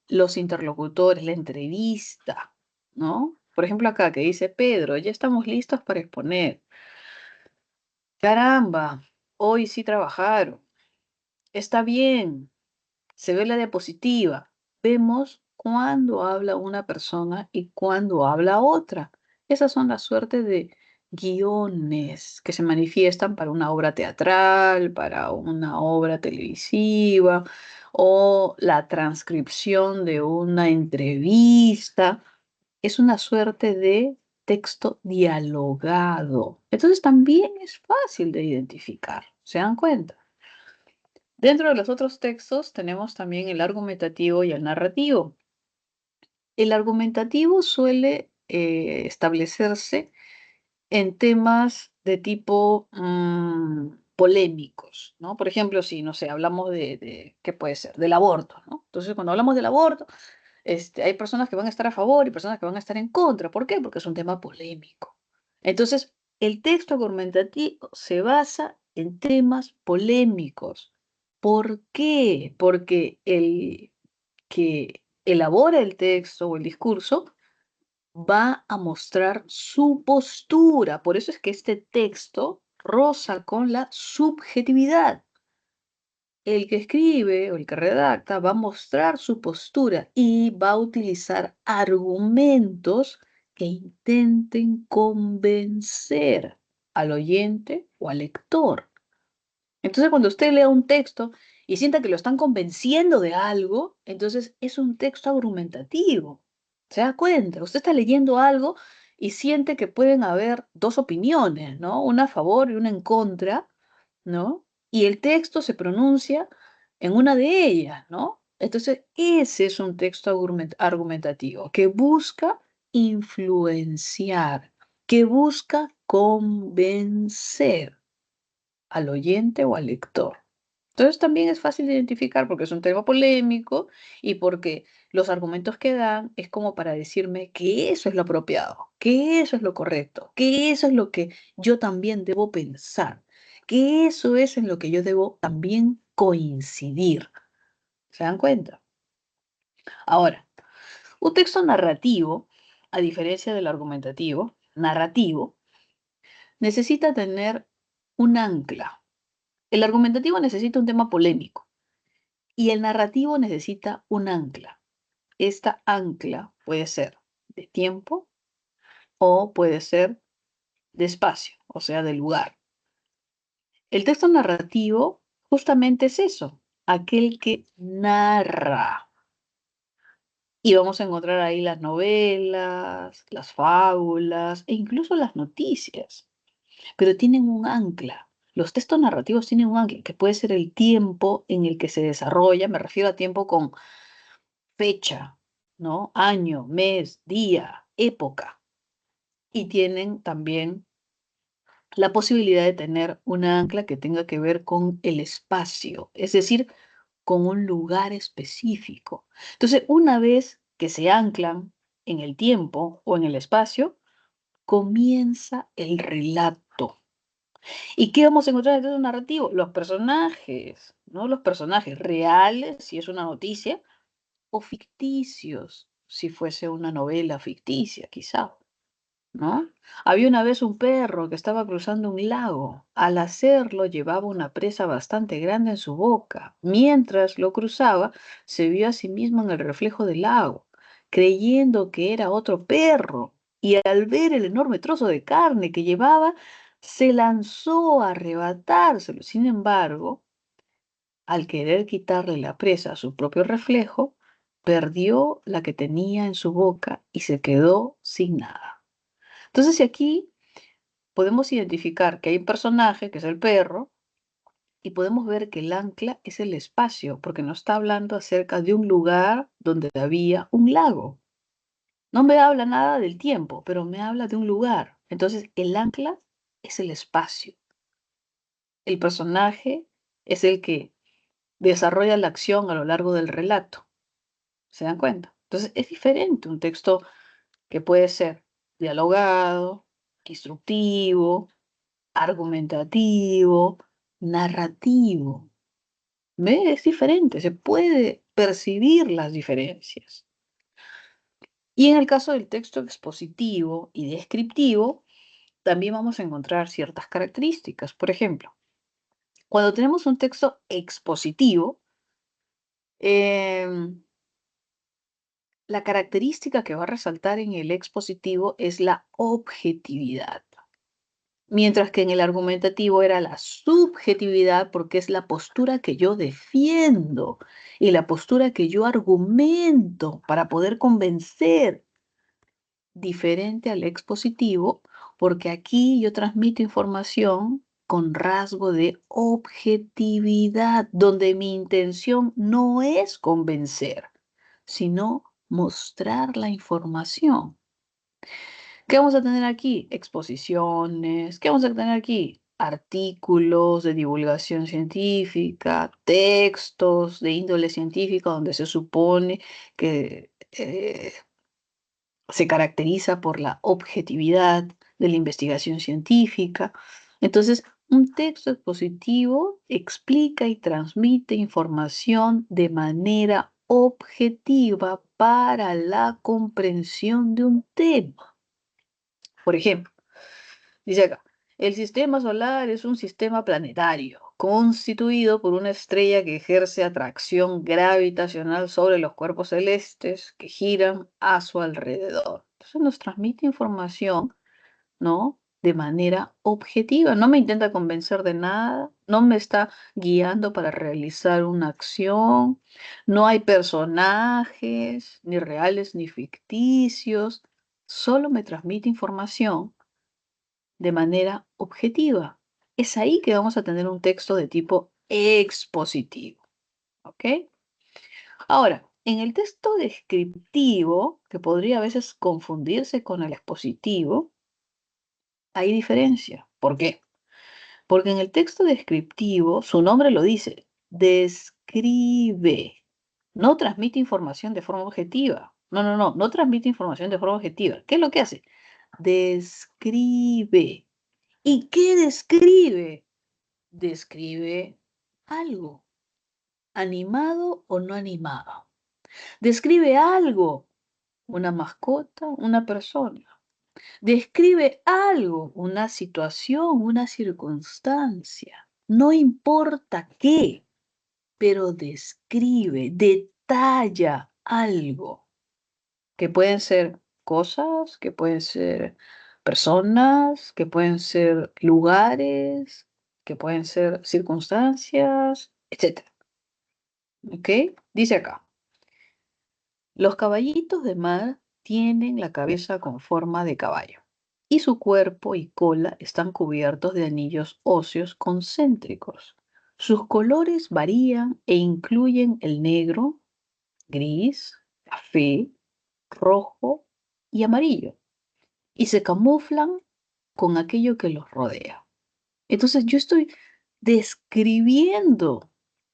los interlocutores, la entrevista, ¿no? Por ejemplo, acá que dice Pedro, ya estamos listos para exponer. Caramba, hoy sí trabajaron. Está bien, se ve la diapositiva. Vemos cuándo habla una persona y cuándo habla otra. Esas son las suertes de guiones que se manifiestan para una obra teatral, para una obra televisiva o la transcripción de una entrevista. Es una suerte de texto dialogado. Entonces también es fácil de identificar. ¿Se dan cuenta? Dentro de los otros textos tenemos también el argumentativo y el narrativo. El argumentativo suele establecerse en temas de tipo polémicos, ¿no? Por ejemplo, si, no sé, hablamos ¿qué puede ser? Del aborto, ¿no? Entonces, cuando hablamos del aborto, hay personas que van a estar a favor y personas que van a estar en contra. ¿Por qué? Porque es un tema polémico. Entonces, el texto argumentativo se basa en temas polémicos. ¿Por qué? Porque el que elabora el texto o el discurso va a mostrar su postura. Por eso es que este texto roza con la subjetividad. El que escribe o el que redacta va a mostrar su postura y va a utilizar argumentos que intenten convencer al oyente o al lector. Entonces, cuando usted lea un texto y sienta que lo están convenciendo de algo, entonces es un texto argumentativo. ¿Se da cuenta? Usted está leyendo algo y siente que pueden haber dos opiniones, ¿no? Una a favor y una en contra, ¿no? Y el texto se pronuncia en una de ellas, ¿no? Entonces, ese es un texto argumentativo que busca influenciar, que busca convencer al oyente o al lector. Entonces también es fácil de identificar porque es un tema polémico y porque los argumentos que dan es como para decirme que eso es lo apropiado, que eso es lo correcto, que eso es lo que yo también debo pensar, que eso es en lo que yo debo también coincidir. ¿Se dan cuenta? Ahora, un texto narrativo, a diferencia del argumentativo, narrativo, necesita tener un ancla. El argumentativo necesita un tema polémico y el narrativo necesita un ancla. Esta ancla puede ser de tiempo o puede ser de espacio, o sea, de lugar. El texto narrativo justamente es eso, aquel que narra. Y vamos a encontrar ahí las novelas, las fábulas e incluso las noticias, pero tienen un ancla. Los textos narrativos tienen un ancla, que puede ser el tiempo en el que se desarrolla, me refiero a tiempo con fecha, ¿no? Año, mes, día, época. Y tienen también la posibilidad de tener una ancla que tenga que ver con el espacio, es decir, con un lugar específico. Entonces, una vez que se anclan en el tiempo o en el espacio, comienza el relato. ¿Y qué vamos a encontrar en el texto narrativo? Los personajes, ¿no? Los personajes reales, si es una noticia, o ficticios, si fuese una novela ficticia, quizá, ¿no? Había una vez un perro que estaba cruzando un lago. Al hacerlo llevaba una presa bastante grande en su boca. Mientras lo cruzaba, se vio a sí mismo en el reflejo del lago, creyendo que era otro perro. Y al ver el enorme trozo de carne que llevaba, se lanzó a arrebatárselo. Sin embargo, al querer quitarle la presa a su propio reflejo, perdió la que tenía en su boca y se quedó sin nada. Entonces, si aquí podemos identificar que hay un personaje, que es el perro, y podemos ver que el ancla es el espacio, porque nos está hablando acerca de un lugar donde había un lago. No me habla nada del tiempo, pero me habla de un lugar. Entonces, el ancla es el espacio. El personaje es el que desarrolla la acción a lo largo del relato. ¿Se dan cuenta? Entonces, es diferente un texto que puede ser dialogado, instructivo, argumentativo, narrativo. ¿Ve? Es diferente, se puede percibir las diferencias. Y en el caso del texto expositivo y descriptivo, también vamos a encontrar ciertas características. Por ejemplo, cuando tenemos un texto expositivo, la característica que va a resaltar en el expositivo es la objetividad. Mientras que en el argumentativo era la subjetividad porque es la postura que yo defiendo y la postura que yo argumento para poder convencer, diferente al expositivo, porque aquí yo transmito información con rasgo de objetividad, donde mi intención no es convencer, sino mostrar la información. ¿Qué vamos a tener aquí? Exposiciones. ¿Qué vamos a tener aquí? Artículos de divulgación científica, textos de índole científica donde se supone que se caracteriza por la objetividad de la investigación científica. Entonces, un texto expositivo explica y transmite información de manera objetiva para la comprensión de un tema. Por ejemplo, dice acá, el sistema solar es un sistema planetario constituido por una estrella que ejerce atracción gravitacional sobre los cuerpos celestes que giran a su alrededor. Entonces nos transmite información, ¿no? De manera objetiva. No me intenta convencer de nada, no me está guiando para realizar una acción, no hay personajes, ni reales ni ficticios. solo me transmite información de manera objetiva. Es ahí que vamos a tener un texto de tipo expositivo. ¿Ok? Ahora, en el texto descriptivo, que podría a veces confundirse con el expositivo, hay diferencia. ¿Por qué? Porque en el texto descriptivo, su nombre lo dice, describe, no transmite información de forma objetiva. No transmite información de forma objetiva. ¿Qué es lo que hace? Describe. ¿Y qué describe? Describe algo, animado o no animado. Describe algo, una mascota, una persona. Describe algo, una situación, una circunstancia. No importa qué, pero describe, detalla algo. Que pueden ser cosas, que pueden ser personas, que pueden ser lugares, que pueden ser circunstancias, etc. ¿Ok? Dice acá. Los caballitos de mar tienen la cabeza con forma de caballo y su cuerpo y cola están cubiertos de anillos óseos concéntricos. Sus colores varían e incluyen el negro, gris, café, rojo y amarillo, y se camuflan con aquello que los rodea. Entonces yo estoy describiendo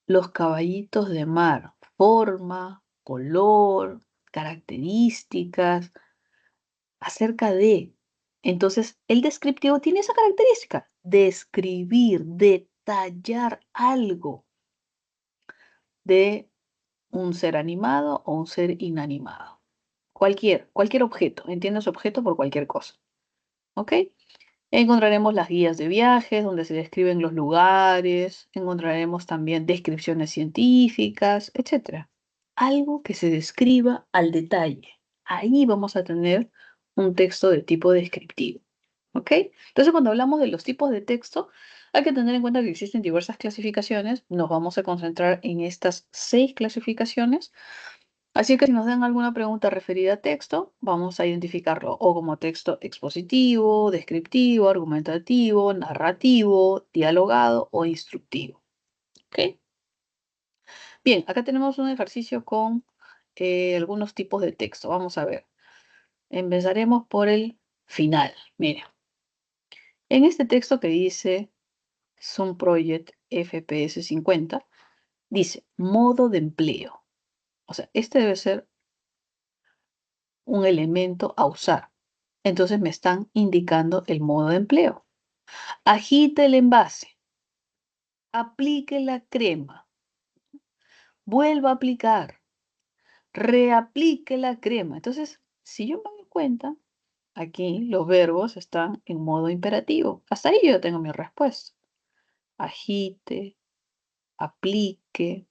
los caballitos de mar, forma, color, características, acerca de. Entonces, el descriptivo tiene esa característica, describir, detallar algo de un ser animado o un ser inanimado. Cualquier objeto, entiendes objeto por cualquier cosa. ¿Ok? Encontraremos las guías de viajes donde se describen los lugares, encontraremos también descripciones científicas, etc. Algo que se describa al detalle. Ahí vamos a tener un texto de tipo descriptivo. ¿Ok? Entonces, cuando hablamos de los tipos de texto, hay que tener en cuenta que existen diversas clasificaciones. Nos vamos a concentrar en estas 6 clasificaciones. Así que si nos dan alguna pregunta referida a texto, vamos a identificarlo o como texto expositivo, descriptivo, argumentativo, narrativo, dialogado o instructivo. ¿Ok? Bien, acá tenemos un ejercicio con algunos tipos de texto. Vamos a ver. Empezaremos por el final. Mira, en este texto que dice Sun Project FPS 50, dice modo de empleo. O sea, este debe ser un elemento a usar. Entonces me están indicando el modo de empleo. Agite el envase. Aplique la crema. Vuelva a aplicar. Reaplique la crema. Entonces, si yo me doy cuenta, aquí los verbos están en modo imperativo. Hasta ahí yo tengo mi respuesta. Agite, aplique,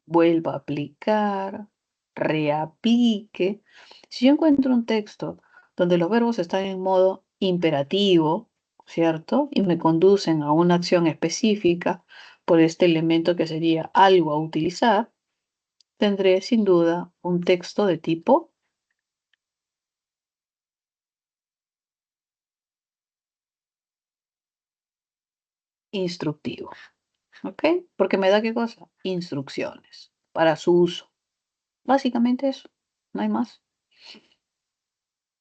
vuelva a aplicar, reaplique. Si yo encuentro un texto donde los verbos están en modo imperativo, ¿cierto? Y me conducen a una acción específica por este elemento que sería algo a utilizar, tendré sin duda un texto de tipo instructivo. ¿Ok? Porque me da qué cosa? Instrucciones para su uso. Básicamente eso, no hay más.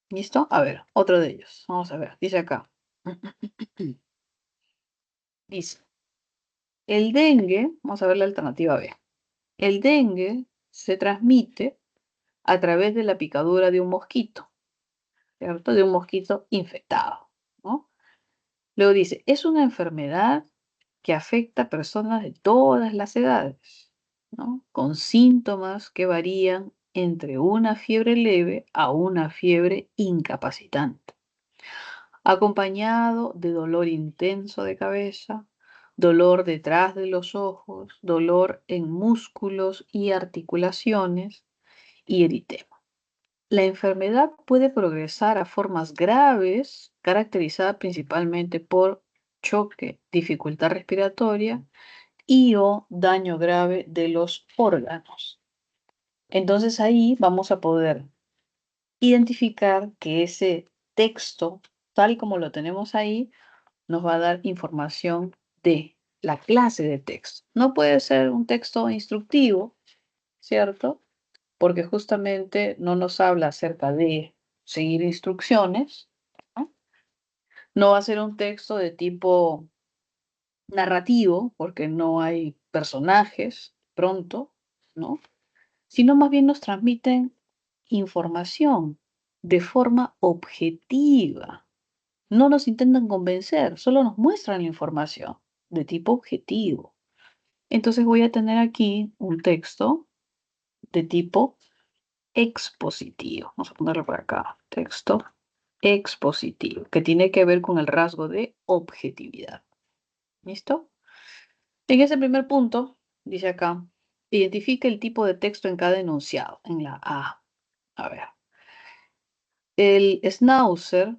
¿Listo? A ver, otro de ellos. Vamos a ver, dice acá. Dice, el dengue, vamos a ver la alternativa B. El dengue se transmite a través de la picadura de un mosquito, ¿cierto? De un mosquito infectado, ¿no? Luego dice, es una enfermedad que afecta a personas de todas las edades, ¿no? Con síntomas que varían entre una fiebre leve a una fiebre incapacitante, acompañado de dolor intenso de cabeza, dolor detrás de los ojos, dolor en músculos y articulaciones y eritema. La enfermedad puede progresar a formas graves, caracterizada principalmente por choque, dificultad respiratoria y o daño grave de los órganos. Entonces ahí vamos a poder identificar que ese texto, tal y como lo tenemos ahí, nos va a dar información de la clase de texto. No puede ser un texto instructivo, ¿cierto? Porque justamente no nos habla acerca de seguir instrucciones, ¿no? No va a ser un texto de tipo narrativo, porque no hay personajes pronto, ¿no? Sino más bien nos transmiten información de forma objetiva. No nos intentan convencer, solo nos muestran la información de tipo objetivo. Entonces voy a tener aquí un texto de tipo expositivo. Vamos a ponerlo por acá. Texto expositivo, que tiene que ver con el rasgo de objetividad. ¿Listo? En ese primer punto, dice acá, identifica el tipo de texto en cada enunciado, en la A. A ver. El schnauzer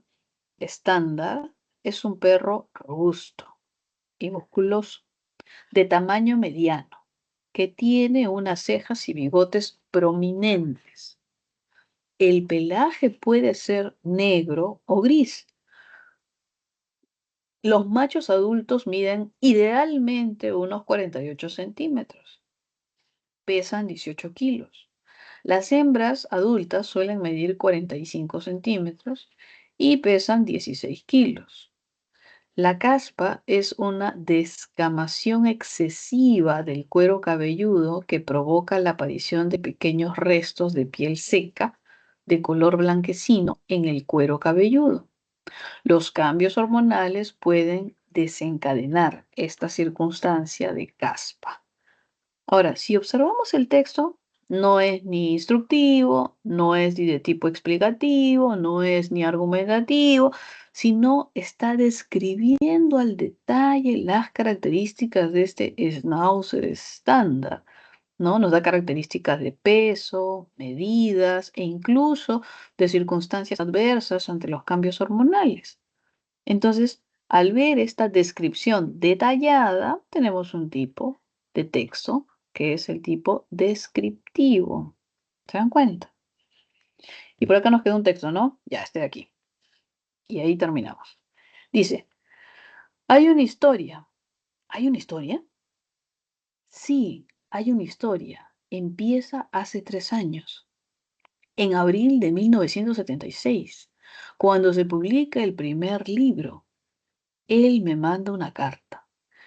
estándar es un perro robusto y musculoso, de tamaño mediano, que tiene unas cejas y bigotes prominentes. El pelaje puede ser negro o gris. Los machos adultos miden idealmente unos 48 centímetros. Pesan 18 kilos. Las hembras adultas suelen medir 45 centímetros y pesan 16 kilos. La caspa es una descamación excesiva del cuero cabelludo que provoca la aparición de pequeños restos de piel seca de color blanquecino en el cuero cabelludo. Los cambios hormonales pueden desencadenar esta circunstancia de caspa. Ahora, si observamos el texto, no es ni instructivo, no es ni de tipo explicativo, no es ni argumentativo, sino está describiendo al detalle las características de este schnauzer estándar, ¿no? Nos da características de peso, medidas e incluso de circunstancias adversas ante los cambios hormonales. Entonces, al ver esta descripción detallada, tenemos un tipo de texto que es el tipo descriptivo. ¿Se dan cuenta? Y por acá nos queda un texto, ¿no? Ya, este de aquí. Y ahí terminamos. Dice, hay una historia. ¿Hay una historia? Sí, hay una historia. Empieza hace 3 años, en abril de 1976, cuando se publica el primer libro. Él me manda una carta.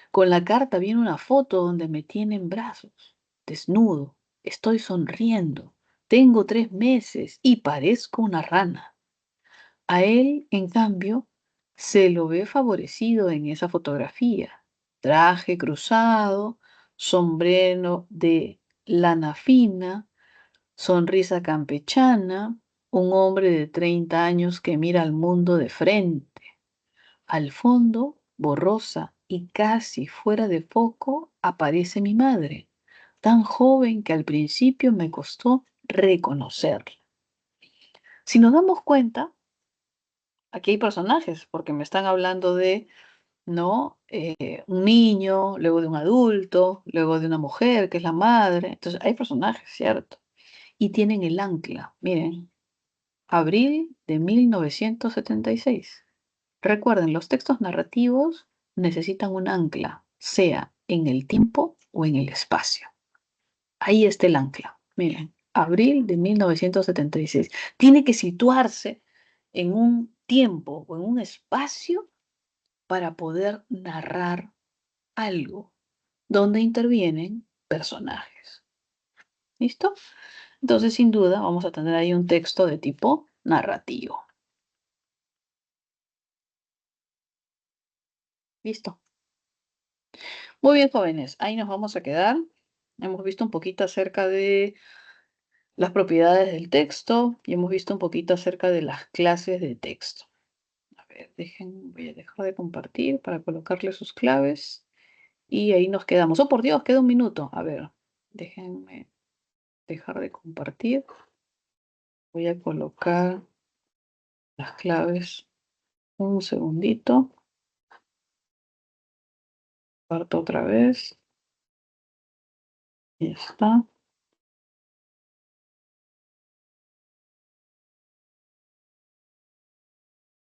Con la carta viene una foto donde me tiene en brazos, desnudo, estoy sonriendo, tengo 3 meses y parezco una rana. A él, en cambio, se lo ve favorecido en esa fotografía. Traje cruzado, sombrero de lana fina, sonrisa campechana, un hombre de 30 años que mira al mundo de frente. Al fondo, borrosa y casi fuera de foco, aparece mi madre, tan joven que al principio me costó reconocerla. Si nos damos cuenta, aquí hay personajes, porque me están hablando de, ¿no? Un niño, luego de un adulto, luego de una mujer, que es la madre. Entonces, hay personajes, ¿cierto? Y tienen el ancla, miren, abril de 1976. Recuerden, los textos narrativos necesitan un ancla, sea en el tiempo o en el espacio. Ahí está el ancla. Miren, abril de 1976. Tiene que situarse en un tiempo o en un espacio para poder narrar algo donde intervienen personajes. ¿Listo? Entonces, sin duda, vamos a tener ahí un texto de tipo narrativo. ¿Listo? Muy bien, jóvenes, ahí nos vamos a quedar. Hemos visto un poquito acerca de las propiedades del texto y hemos visto un poquito acerca de las clases de texto. A ver, voy a dejar de compartir para colocarle sus claves y ahí nos quedamos. Oh, por Dios, queda un minuto. A ver, déjenme dejar de compartir. Voy a colocar las claves. Un segundito. Parto otra vez. Ya está.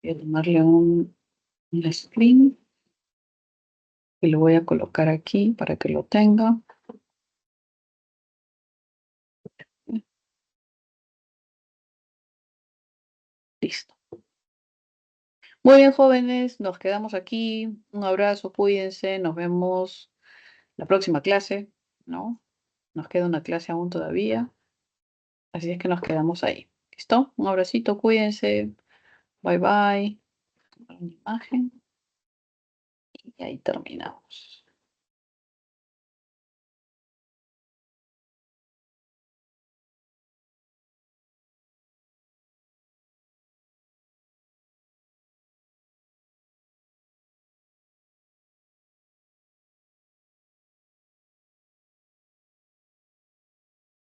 Voy a tomarle un screen y lo voy a colocar aquí para que lo tenga. Listo. Muy bien, jóvenes, nos quedamos aquí. Un abrazo, cuídense, nos vemos la próxima clase, ¿no? Nos queda una clase aún todavía, así es que nos quedamos ahí. ¿Listo? Un abracito, cuídense. Bye bye. Una imagen y ahí terminamos.